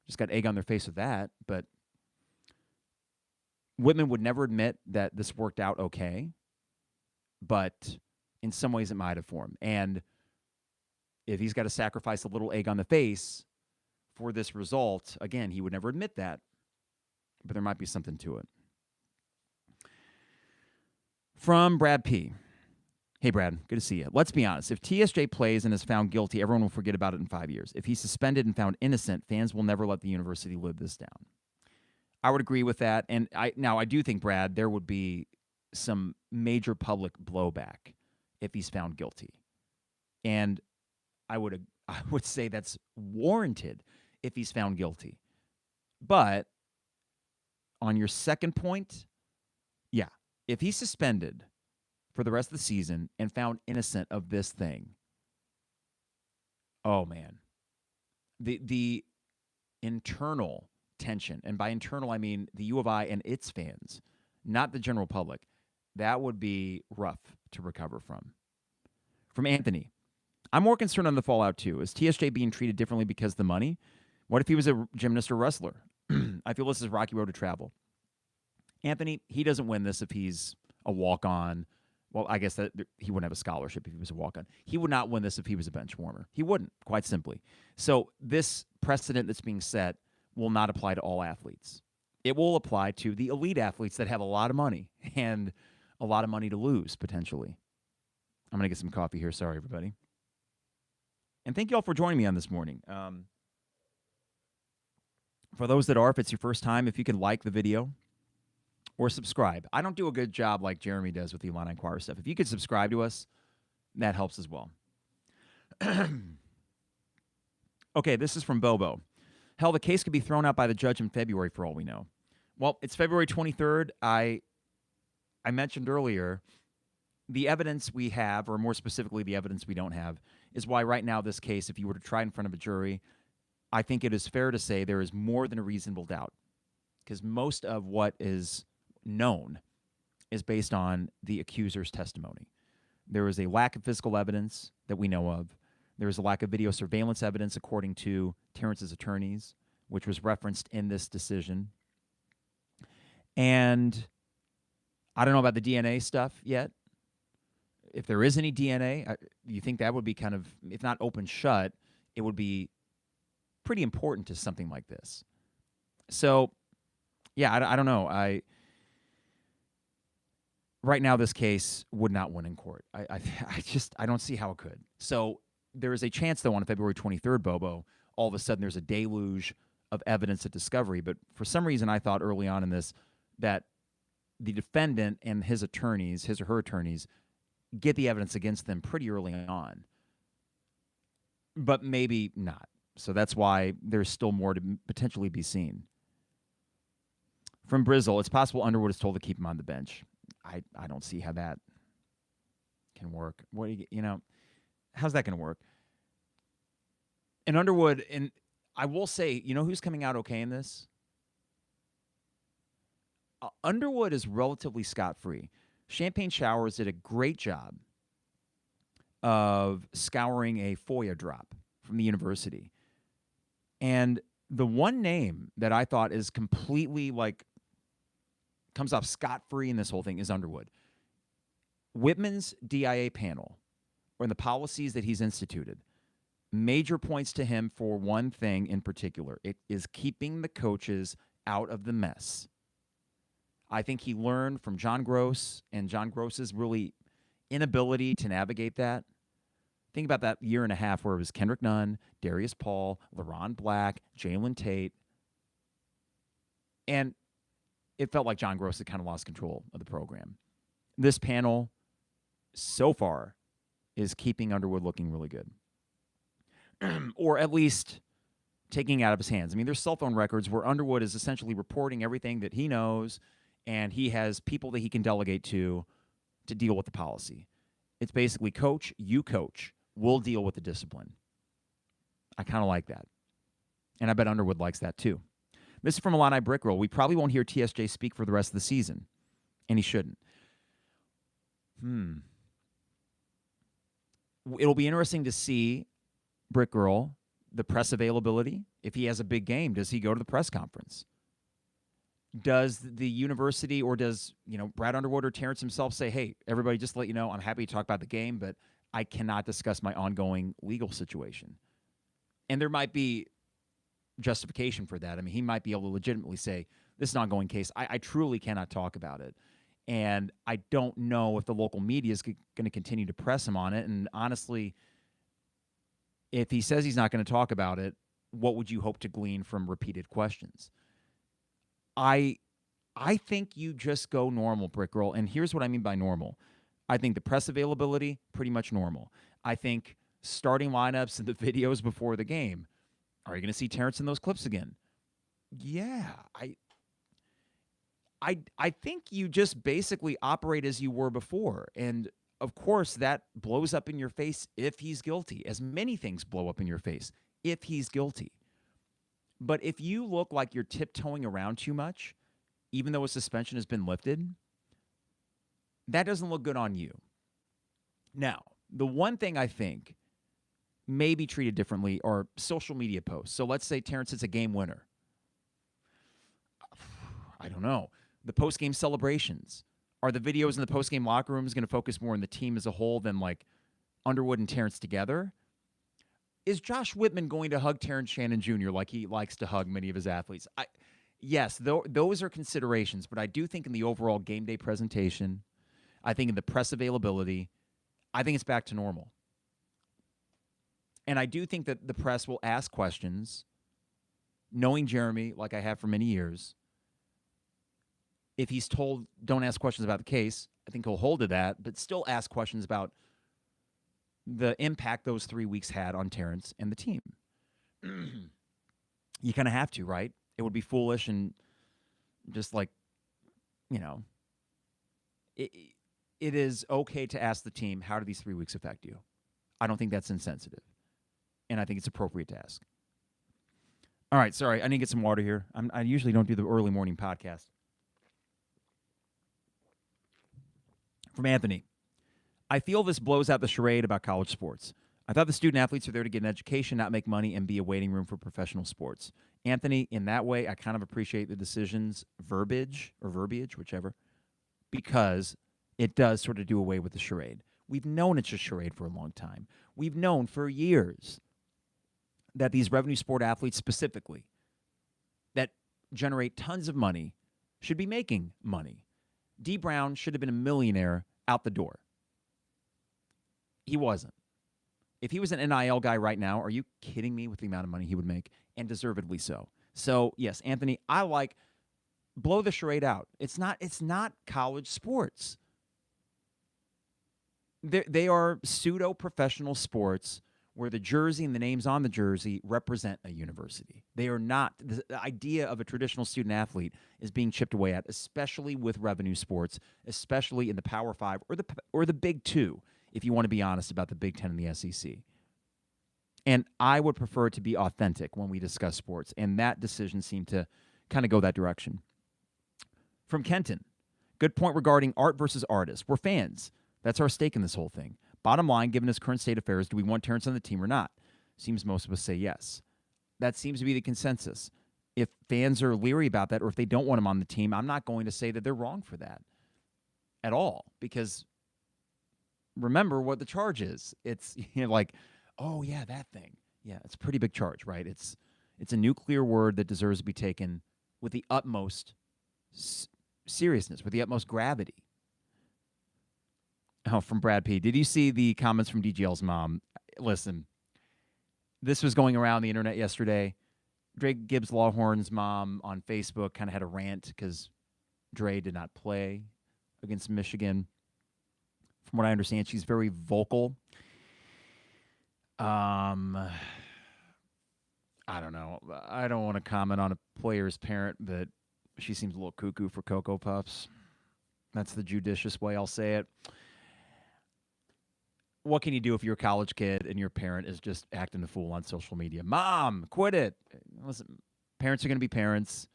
A: Just got egg on their face with that. But Whitman would never admit that this worked out okay. But in some ways it might have for him. And if he's got to sacrifice a little egg on the face for this result, again, he would never admit that. But there might be something to it. From Brad P. Hey, Brad, good to see you. Let's be honest. If TSJ plays and is found guilty, everyone will forget about it in 5 years. If he's suspended and found innocent, fans will never let the university live this down. I would agree with that. And I do think, Brad, there would be some major public blowback if he's found guilty. And I would say that's warranted if he's found guilty. But on your second point, yeah, if he's suspended for the rest of the season and found innocent of this thing, oh man, the internal tension, and by internal I mean the U of I and its fans, not the general public, that would be rough to recover from. From Anthony, I'm more concerned on the fallout too. Is TSJ being treated differently because of the money? What if he was a gymnast or wrestler? I feel this is a rocky road to travel. Anthony, he doesn't win this if he's a walk-on. Well, I guess that he wouldn't have a scholarship if he was a walk-on. He would not win this if he was a bench warmer. He wouldn't, quite simply. So this precedent that's being set will not apply to all athletes. It will apply to the elite athletes that have a lot of money and a lot of money to lose, potentially. I'm going to get some coffee here. Sorry, everybody. And thank you all for joining me on this morning. For those that are, if it's your first time, if you can like the video or subscribe. I don't do a good job like Jeremy does with the Illini Inquirer stuff. If you could subscribe to us, that helps as well. Okay, this is from Bobo. Hell, the case could be thrown out by the judge in February for all we know. Well, it's February 23rd. I mentioned earlier the evidence we have, or more specifically the evidence we don't have, is why right now this case, if you were to try it in front of a jury, I think it is fair to say there is more than a reasonable doubt, because most of what is known is based on the accuser's testimony. There is a lack of physical evidence that we know of. There is a lack of video surveillance evidence, according to Terrence's attorneys, which was referenced in this decision. And I don't know about the DNA stuff yet. If there is any DNA, you think that would be kind of, if not open shut, it would be pretty important to something like this. So, yeah, I don't know. Right now, this case would not win in court. I don't see how it could. So there is a chance, though, on February 23rd, Bobo, all of a sudden there's a deluge of evidence at discovery. But for some reason, I thought early on in this that the defendant and his attorneys, his or her attorneys, get the evidence against them pretty early on. But maybe not. So that's why there's still more to potentially be seen. From Brizzle, it's possible Underwood is told to keep him on the bench. I don't see how that can work. What do you know? How's that going to work? And Underwood, and I will say, you know who's coming out okay in this? Underwood is relatively scot-free. Champagne Showers did a great job of scouring a FOIA drop from the university. And the one name that I thought is completely comes off scot-free in this whole thing is Underwood. Whitman's DIA panel, or in the policies that he's instituted, major points to him for one thing in particular. It is keeping the coaches out of the mess. I think he learned from John Gross and John Gross's really inability to navigate that. Think about that year and a half where it was Kendrick Nunn, Darius Paul, LaRon Black, Jalen Tate. And it felt like John Gross had kind of lost control of the program. This panel, so far, is keeping Underwood looking really good. Or at least taking it out of his hands. I mean, there's cell phone records where Underwood is essentially reporting everything that he knows, and he has people that he can delegate to deal with the policy. It's basically, coach, you coach. We'll deal with the discipline. I kind of like that. And I bet Underwood likes that too. This is from Illini Brickroll. We probably won't hear TSJ speak for the rest of the season, and he shouldn't. It'll be interesting to see Brickroll, the press availability. If he has a big game, does he go to the press conference? Does the university or does, Brad Underwood or Terrence himself say, hey, everybody, just to let you know, I'm happy to talk about the game, but I cannot discuss my ongoing legal situation. And there might be justification for that. I mean, he might be able to legitimately say, this is an ongoing case. I truly cannot talk about it. And I don't know if the local media is going to continue to press him on it. And honestly, if he says he's not going to talk about it, what would you hope to glean from repeated questions? I think you just go normal, Brickroll. And here's what I mean by normal. I think the press availability, pretty much normal. I think starting lineups and the videos before the game, are you going to see Terrence in those clips again? Yeah, I think you just basically operate as you were before. And, of course, that blows up in your face if he's guilty, as many things blow up in your face if he's guilty. But if you look like you're tiptoeing around too much, even though a suspension has been lifted, that doesn't look good on you. Now, the one thing I think may be treated differently are social media posts. So let's say Terrence is a game winner. I don't know. The post-game celebrations. Are the videos in the post-game locker rooms going to focus more on the team as a whole than like Underwood and Terrence together? Is Josh Whitman going to hug Terrence Shannon Jr. like he likes to hug many of his athletes? Yes, those are considerations, but I do think in the overall game day presentation, I think in the press availability, I think it's back to normal. And I do think that the press will ask questions, knowing Jeremy like I have for many years. If he's told don't ask questions about the case, I think he'll hold to that, but still ask questions about the impact those 3 weeks had on Terrence and the team. You kind of have to, right? It would be foolish and just like, it is okay to ask the team, how do these 3 weeks affect you? I don't think that's insensitive. And I think it's appropriate to ask. All right, sorry, I need to get some water here. I usually don't do the early morning podcast. From Anthony. I feel this blows out the charade about college sports. I thought the student athletes are there to get an education, not make money, and be a waiting room for professional sports. Anthony, in that way, I kind of appreciate the decision's verbiage, whichever, because it does sort of do away with the charade. We've known it's a charade for a long time. We've known for years that these revenue sport athletes specifically that generate tons of money should be making money. D. Brown should have been a millionaire out the door. He wasn't. If he was an NIL guy right now, are you kidding me with the amount of money he would make? And deservedly so. So, yes, Anthony, I like blow the charade out. It's not college sports. They are pseudo-professional sports where the jersey and the names on the jersey represent a university. They are not. The idea of a traditional student athlete is being chipped away at, especially with revenue sports, especially in the Power 5 or the Big 2. If you want to be honest about the Big 10 and the SEC. And I would prefer it to be authentic when we discuss sports, and that decision seemed to kind of go that direction. From Kenton, good point regarding art versus artist. We're fans. That's our stake in this whole thing. Bottom line, given his current state of affairs, do we want Terrence on the team or not? Seems most of us say yes. That seems to be the consensus. If fans are leery about that or if they don't want him on the team, I'm not going to say that they're wrong for that at all, because remember what the charge is. It's like, oh, yeah, that thing. Yeah, it's a pretty big charge, right? It's a nuclear word that deserves to be taken with the utmost seriousness, with the utmost gravity. Oh, from Brad P. Did you see the comments from DGL's mom? Listen, this was going around the internet yesterday. Dre Gibbs Lawhorn's mom on Facebook kind of had a rant because Dre did not play against Michigan. From what I understand, she's very vocal. I don't know. I don't want to comment on a player's parent, but she seems a little cuckoo for Cocoa Puffs. That's the judicious way I'll say it. what can you do if you're a college kid and your parent is just acting the fool on social media? Mom, quit it. Listen, parents are going to be parents.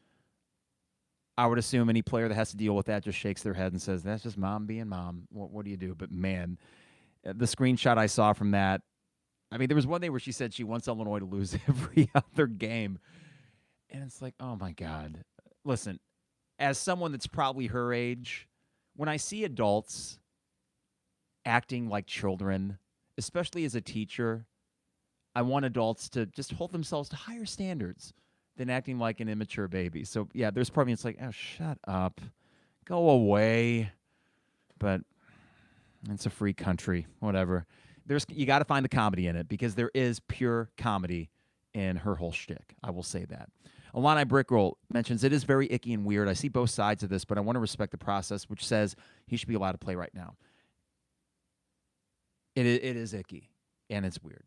A: I would assume any player that has to deal with that just shakes their head and says, that's just mom being mom. What do you do? But man, the screenshot I saw from that, I mean, there was one day where she said she wants Illinois to lose every other game. And it's like, oh my God. Listen, as someone that's probably her age, when I see adults acting like children, especially as a teacher, I want adults to just hold themselves to higher standards than acting like an immature baby. So, yeah, there's part of me that's like, oh, shut up. Go away. But it's a free country, whatever. You got to find the comedy in it because there is pure comedy in her whole shtick. I will say that. Illini Brickroll mentions it is very icky and weird. I see both sides of this, but I want to respect the process, which says he should be allowed to play right now. It is icky and it's weird.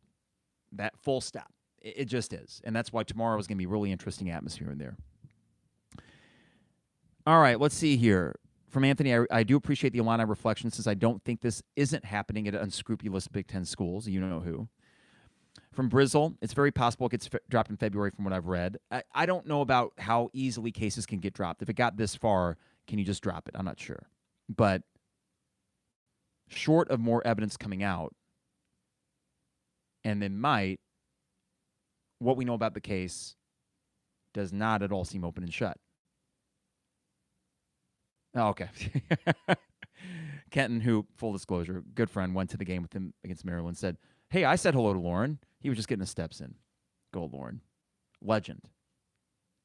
A: That full stop. It just is. And that's why tomorrow is going to be a really interesting atmosphere in there. All right, let's see here. From Anthony, I do appreciate the Illini reflection since I don't think this isn't happening at unscrupulous Big Ten schools. You know who. From Brizzle, it's very possible it gets dropped in February from what I've read. I don't know about how easily cases can get dropped. If it got this far, can you just drop it? I'm not sure. But short of more evidence coming out, and then might, what we know about the case does not at all seem open and shut. Oh, okay. Kenton, who, full disclosure, good friend, went to the game with him against Maryland, said, hey, I said hello to Lauren. He was just getting his steps in. Go, Lauren. Legend.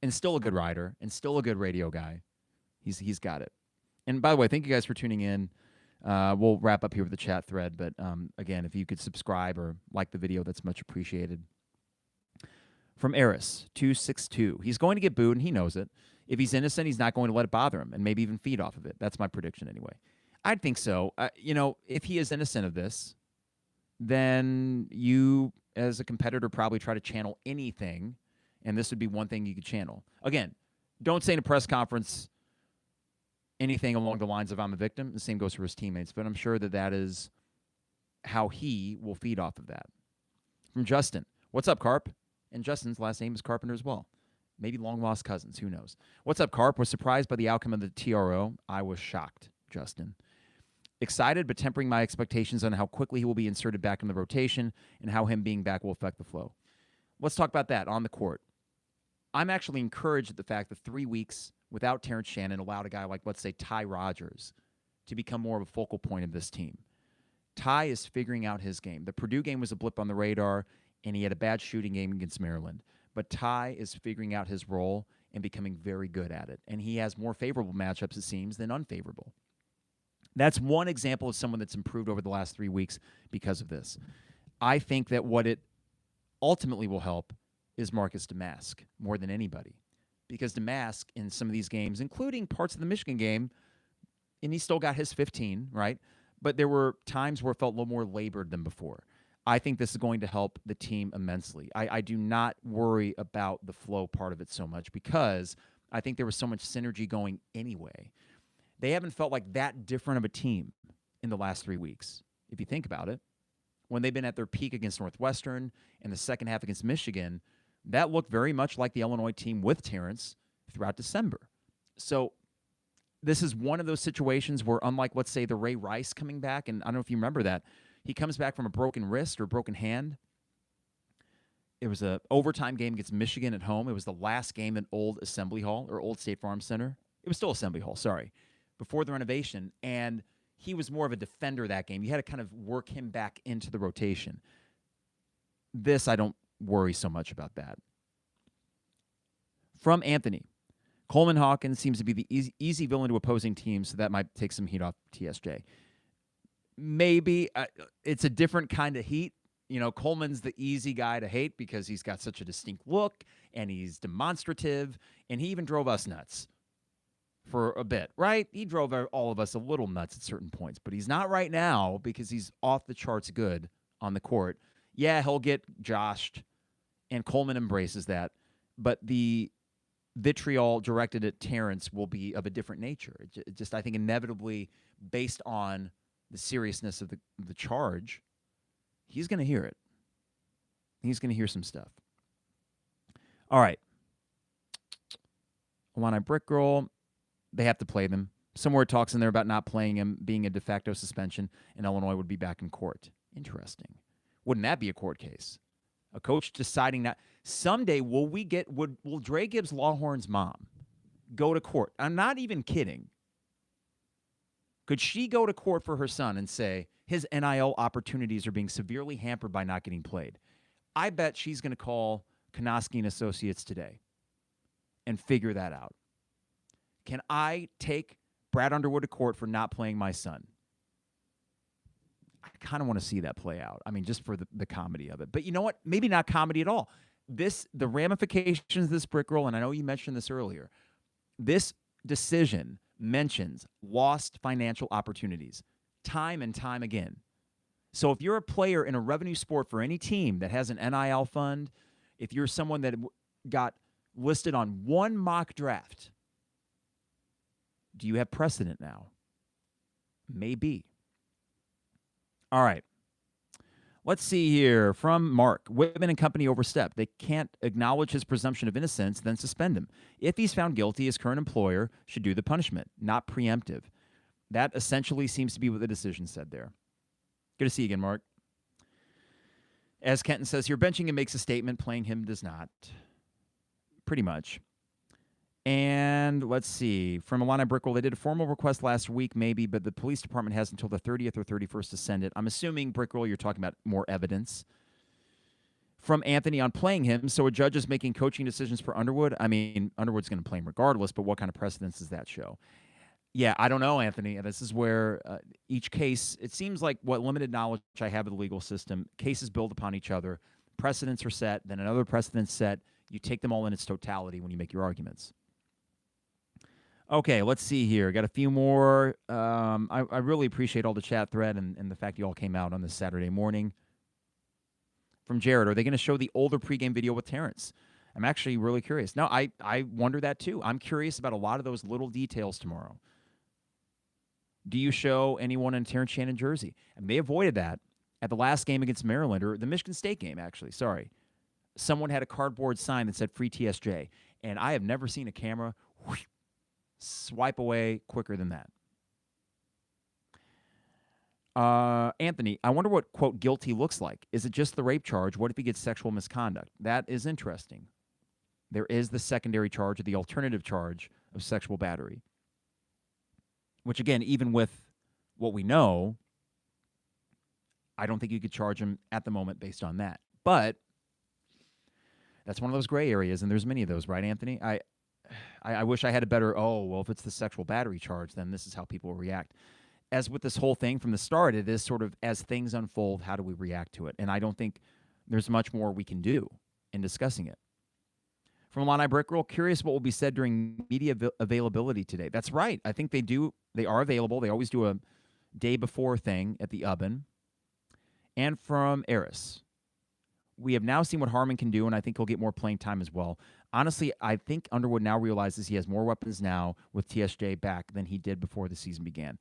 A: And still a good rider and still a good radio guy. He's got it. And by the way, thank you guys for tuning in. We'll wrap up here with the chat thread. But again, if you could subscribe or like the video, that's much appreciated. From Eris262, he's going to get booed, and he knows it. If he's innocent, he's not going to let it bother him and maybe even feed off of it. That's my prediction anyway. I'd think so. If he is innocent of this, then you, as a competitor, probably try to channel anything, and this would be one thing you could channel. Again, don't say in a press conference anything along the lines of I'm a victim. The same goes for his teammates, but I'm sure that is how he will feed off of that. From Justin, what's up, Carp? And Justin's last name is Carpenter as well. Maybe long-lost cousins. Who knows? What's up, Carp? Was surprised by the outcome of the TRO. I was shocked, Justin. Excited, but tempering my expectations on how quickly he will be inserted back in the rotation and how him being back will affect the flow. Let's talk about that on the court. I'm actually encouraged at the fact that 3 weeks without Terrence Shannon allowed a guy like, let's say, Ty Rodgers to become more of a focal point of this team. Ty is figuring out his game. The Purdue game was a blip on the radar, and he had a bad shooting game against Maryland. But Ty is figuring out his role and becoming very good at it. And he has more favorable matchups, it seems, than unfavorable. That's one example of someone that's improved over the last 3 weeks because of this. I think that what it ultimately will help is Marcus Damask more than anybody. Because Damask in some of these games, including parts of the Michigan game, and he still got his 15, right? But there were times where it felt a little more labored than before. I think this is going to help the team immensely. I do not worry about the flow part of it so much because I think there was so much synergy going anyway. They haven't felt like that different of a team in the last 3 weeks, if you think about it. When they've been at their peak against Northwestern and the second half against Michigan, that looked very much like the Illinois team with Terrence throughout December. So this is one of those situations where, unlike, let's say, the Ray Rice coming back, and I don't know if you remember that, he comes back from a broken wrist or broken hand. It was an overtime game against Michigan at home. It was the last game at Old Assembly Hall or Old State Farm Center. It was still Assembly Hall, sorry, before the renovation. And he was more of a defender that game. You had to kind of work him back into the rotation. This, I don't worry so much about that. From Anthony, Coleman Hawkins seems to be the easy villain to opposing teams, so that might take some heat off TSJ. Maybe it's a different kind of heat. You know, Coleman's the easy guy to hate because he's got such a distinct look and he's demonstrative, and he even drove us nuts for a bit, right? He drove all of us a little nuts at certain points, but he's not right now because he's off the charts good on the court. Yeah, he'll get joshed, and Coleman embraces that, but the vitriol directed at Terrence will be of a different nature. It just, I think, inevitably, based on the seriousness of the charge, he's going to hear it. He's going to hear some stuff. All right. Illini Brick Girl, they have to play them. Somewhere it talks in there about not playing him being a de facto suspension, and Illinois would be back in court. Interesting. Wouldn't that be a court case? A coach deciding that someday will Dre Gibbs Lawhorn's mom go to court? I'm not even kidding. Could she go to court for her son and say his NIL opportunities are being severely hampered by not getting played? I bet she's going to call Konoski and Associates today and figure that out. Can I take Brad Underwood to court for not playing my son? I kind of want to see that play out. I mean, just for the comedy of it. But you know what? Maybe not comedy at all. The ramifications of this Brick Girl, and I know you mentioned this earlier, this decision mentions lost financial opportunities time and time again. So if you're a player in a revenue sport for any team that has an NIL fund, if you're someone that got listed on one mock draft, do you have precedent now? Maybe. All right. Let's see here from Mark. Whitman and company overstepped. They can't acknowledge his presumption of innocence, then suspend him. If he's found guilty, his current employer should do the punishment, not preemptive. That essentially seems to be what the decision said there. Good to see you again, Mark. As Kenton says here, benching him makes a statement, playing him does not. Pretty much. And let's see. From Illini Brickell, they did a formal request last week, maybe, but the police department has until the 30th or 31st to send it. I'm assuming, Brickell, you're talking about more evidence. From Anthony on playing him, so a judge is making coaching decisions for Underwood. I mean, Underwood's going to play him regardless, but what kind of precedence does that show? Yeah, I don't know, Anthony. This is where each case, it seems like what limited knowledge I have of the legal system, cases build upon each other. Precedents are set, then another precedent's set. You take them all in its totality when you make your arguments. Okay, let's see here. Got a few more. I really appreciate all the chat thread and the fact you all came out on this Saturday morning. From Jared, are they going to show the older pregame video with Terrence? I'm actually really curious. No, I wonder that too. I'm curious about a lot of those little details tomorrow. Do you show anyone in Terrence Shannon jersey? And they avoided that at the last game against Maryland, or the Michigan State game, actually. Sorry. Someone had a cardboard sign that said free TSJ, and I have never seen a camera swipe away quicker than that. Anthony, I wonder what, quote, guilty looks like. Is it just the rape charge? What if he gets sexual misconduct? That is interesting. There is the secondary charge, or the alternative charge of sexual battery. Which, again, even with what we know, I don't think you could charge him at the moment based on that. But that's one of those gray areas, and there's many of those, right, Anthony? I wish I had a better, if it's the sexual battery charge, then this is how people will react. As with this whole thing from the start, it is sort of, as things unfold, how do we react to it? And I don't think there's much more we can do in discussing it. From Illini Brickroll, curious what will be said during media availability today. That's right. I think they are available. They always do a day before thing at the Oven. And from Eris, we have now seen what Harmon can do, and I think he'll get more playing time as well. Honestly, I think Underwood now realizes he has more weapons now with TSJ back than he did before the season began.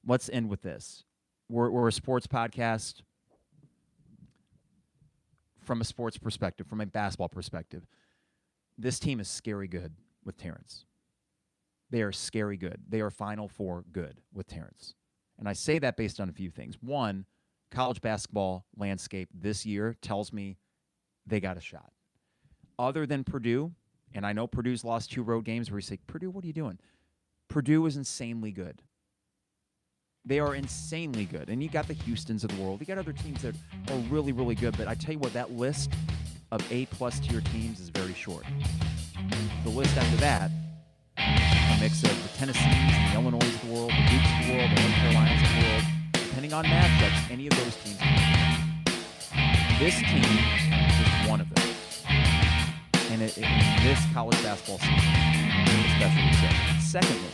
A: Let's end with this. We're a sports podcast from a sports perspective, from a basketball perspective. This team is scary good with Terrence. They are scary good. They are Final Four good with Terrence. And I say that based on a few things. One, college basketball landscape this year tells me they got a shot. Other than Purdue, and I know Purdue's lost 2 road games where you say, Purdue, what are you doing? Purdue is insanely good. They are insanely good. And you got the Houstons of the world. You got other teams that are really, really good. But I tell you what, that list of A-plus tier teams is very short. The list after that, a mix of the Tennessees and the Illinois of the world, the Dukes of the world, the North Carolinas of the world. Depending on matchups, any of those teams. This team is one of them. And in this college basketball season, especially so. Secondly,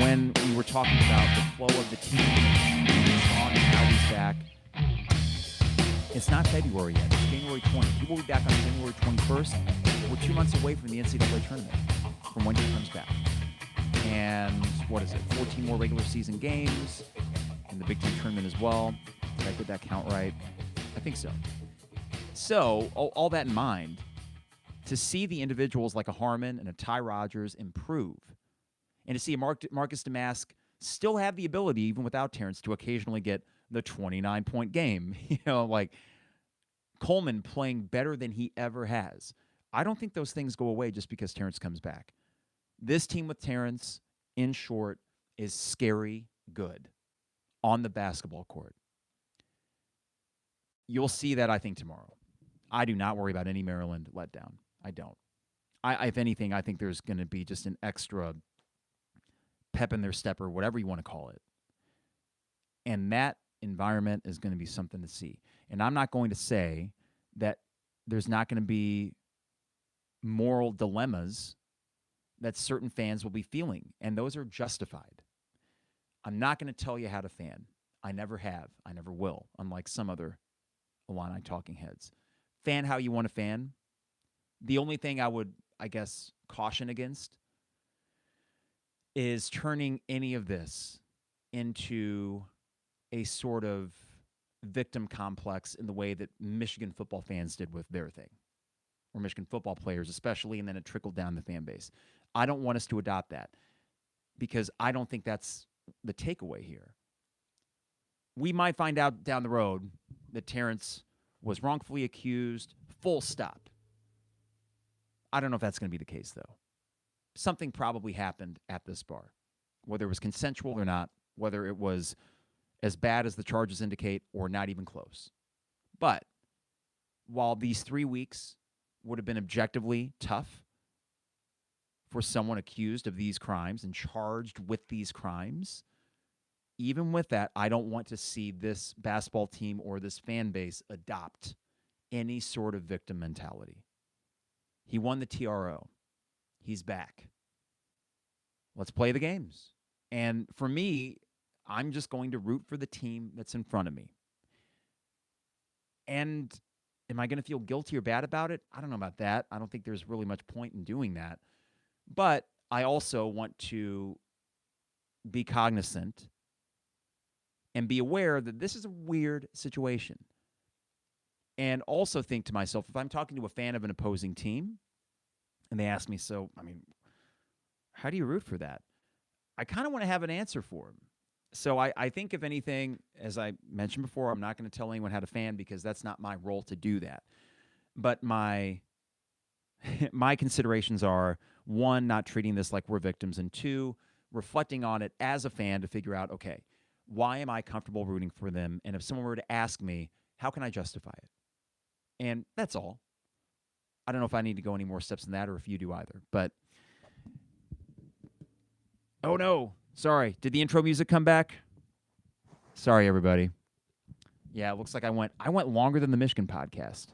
A: when we were talking about the flow of the team, on and how he's back, it's not February yet. It's January 20th. He will be back on January 21st. We're 2 months away from the NCAA tournament, from when he comes back. And what is it? 14 more regular season games, and the Big Ten tournament as well. Did I get that count right? I think so. So, all that in mind, to see the individuals like a Harmon and a Ty Rodgers improve, and to see a Marcus Damask still have the ability, even without Terrence, to occasionally get the 29-point game, like Coleman playing better than he ever has. I don't think those things go away just because Terrence comes back. This team with Terrence, in short, is scary good on the basketball court. You'll see that, I think, tomorrow. I do not worry about any Maryland letdown. I don't. If anything, I think there's going to be just an extra pep in their step or whatever you want to call it. And that environment is going to be something to see. And I'm not going to say that there's not going to be moral dilemmas that certain fans will be feeling, and those are justified. I'm not going to tell you how to fan. I never have. I never will, unlike some other Illini talking heads. Fan how you want to fan. The only thing I would, I guess, caution against is turning any of this into a sort of victim complex in the way that Michigan football fans did with their thing, or Michigan football players especially, and then it trickled down the fan base. I don't want us to adopt that because I don't think that's the takeaway here. We might find out down the road that Terrence was wrongfully accused, full stop. I don't know if that's going to be the case, though. Something probably happened at this bar, whether it was consensual or not, whether it was as bad as the charges indicate or not even close. But while these 3 weeks would have been objectively tough for someone accused of these crimes and charged with these crimes, even with that, I don't want to see this basketball team or this fan base adopt any sort of victim mentality. He won the TRO. He's back. Let's play the games. And for me, I'm just going to root for the team that's in front of me. And am I going to feel guilty or bad about it? I don't know about that. I don't think there's really much point in doing that. But I also want to be cognizant and be aware that this is a weird situation. And also think to myself, if I'm talking to a fan of an opposing team and they ask me, how do you root for that? I kind of want to have an answer for them. So I think, if anything, as I mentioned before, I'm not going to tell anyone how to fan because that's not my role to do that. But my considerations are, one, not treating this like we're victims, and two, reflecting on it as a fan to figure out, okay, why am I comfortable rooting for them? And if someone were to ask me, how can I justify it? And that's all. I don't know if I need to go any more steps than that or if you do either. But, oh no, sorry. Did the intro music come back? Sorry, everybody. Yeah, it looks like I went longer than the Michigan podcast.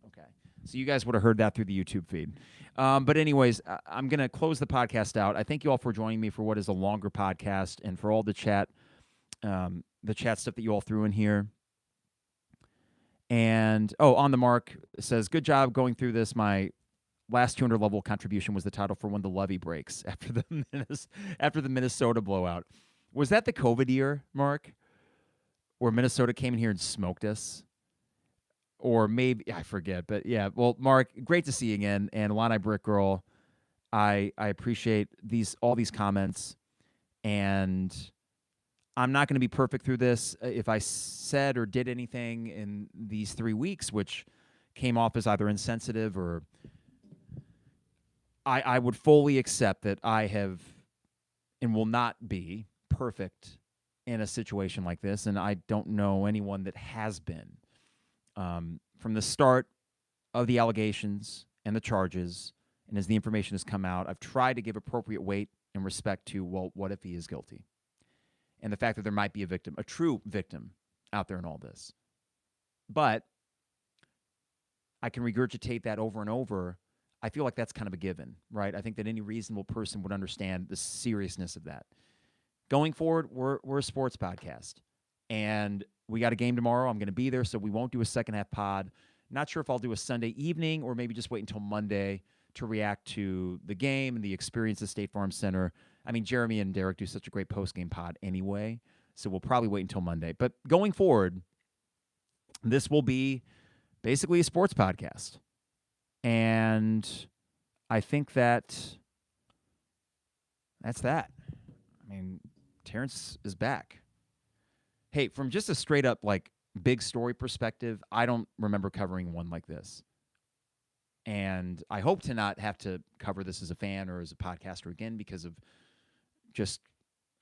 A: Okay. So you guys would have heard that through the YouTube feed. But anyways, I'm going to close the podcast out. I thank you all for joining me for what is a longer podcast and for all the chat stuff that you all threw in here. And, on the mark, says, good job going through this. My last 200 level contribution was the title for one of the levee breaks after the Minnesota blowout. Was that the COVID year, Mark, where Minnesota came in here and smoked us? Or maybe, I forget. But, yeah, well, Mark, great to see you again. And Illini Brick Girl, I appreciate all these comments. And I'm not going to be perfect through this. If I said or did anything in these 3 weeks which came off as either insensitive or I would fully accept that I have and will not be perfect in a situation like this, and I don't know anyone that has been. From the start of the allegations and the charges, and as the information has come out, I've tried to give appropriate weight and respect to, well, what if he is guilty? And the fact that there might be a true victim out there in all this. But I can regurgitate that over and over. I feel like that's kind of a given, right? I think that any reasonable person would understand the seriousness of that. Going forward, we're a sports podcast. And we got a game tomorrow. I'm going to be there, so we won't do a second half pod. Not sure if I'll do a Sunday evening or maybe just wait until Monday to react to the game and the experience at State Farm Center. I mean, Jeremy and Derek do such a great post-game pod anyway, so we'll probably wait until Monday. But going forward, this will be basically a sports podcast. And I think that's that. I mean, Terrence is back. Hey, from just a straight up like big story perspective, I don't remember covering one like this. And I hope to not have to cover this as a fan or as a podcaster again because of just,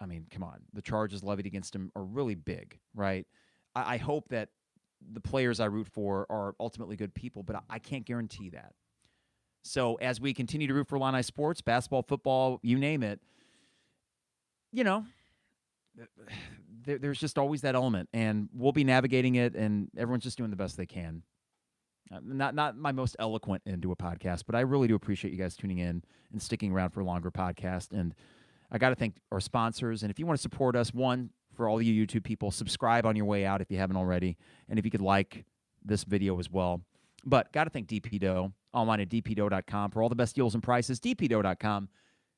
A: I mean, come on. The charges levied against him are really big, right? I hope that the players I root for are ultimately good people, but I can't guarantee that. So as we continue to root for Illini sports, basketball, football, you name it, you know, there's just always that element, and we'll be navigating it, and everyone's just doing the best they can. Not my most eloquent into a podcast, but I really do appreciate you guys tuning in and sticking around for a longer podcast. And I got to thank our sponsors. And if you want to support us, one, for all you YouTube people, subscribe on your way out if you haven't already. And if you could like this video as well. But got to thank DP Dough, online at dpdough.com for all the best deals and prices. dpdough.com,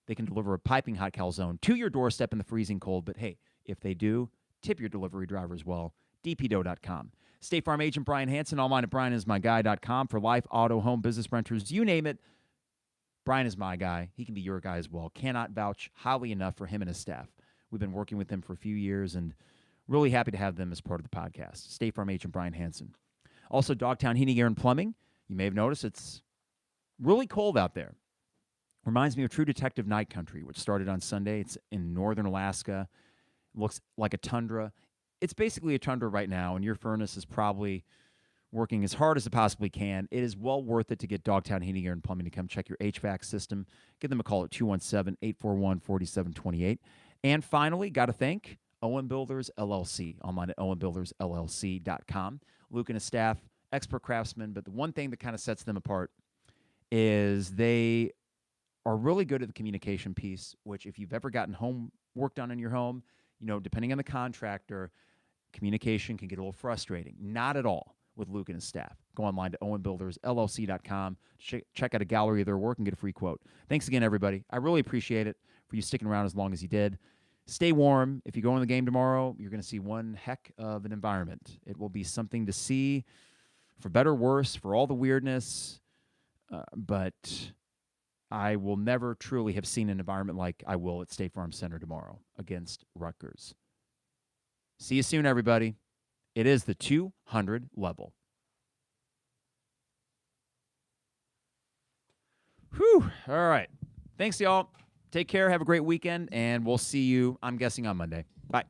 A: they can deliver a piping hot calzone to your doorstep in the freezing cold. But hey, if they do, tip your delivery driver as well. dpdough.com. State Farm agent Brian Hansen, online at brianismyguy.com for life, auto, home, business renters, you name it. Brian is my guy. He can be your guy as well. Cannot vouch highly enough for him and his staff. We've been working with them for a few years and really happy to have them as part of the podcast. State Farm agent Brian Hansen. Also, Dogtown Heating, Air, and Plumbing. You may have noticed it's really cold out there. Reminds me of True Detective Night Country, which started on Sunday. It's in northern Alaska. Looks like a tundra. It's basically a tundra right now, and your furnace is probably working as hard as it possibly can. It is well worth it to get Dogtown Heating, Air, and Plumbing to come check your HVAC system. Give them a call at 217-841-4728. And finally, got to thank Owen Builders, LLC, online at owenbuildersllc.com. Luke and his staff, expert craftsmen, but the one thing that kind of sets them apart is they are really good at the communication piece, which if you've ever gotten home work done in your home, you know, depending on the contractor, communication can get a little frustrating. Not at all with Luke and his staff. Go online to owenbuildersllc.com, check out a gallery of their work, and get a free quote. Thanks again, everybody. I really appreciate it for you sticking around as long as you did. Stay warm. If you go in the game tomorrow, you're going to see one heck of an environment. It will be something to see, for better or worse, for all the weirdness, but I will never truly have seen an environment like I will at State Farm Center tomorrow against Rutgers. See you soon, everybody. It is the 200 level. Whew. All right. Thanks, y'all. Take care. Have a great weekend, and we'll see you, I'm guessing, on Monday. Bye.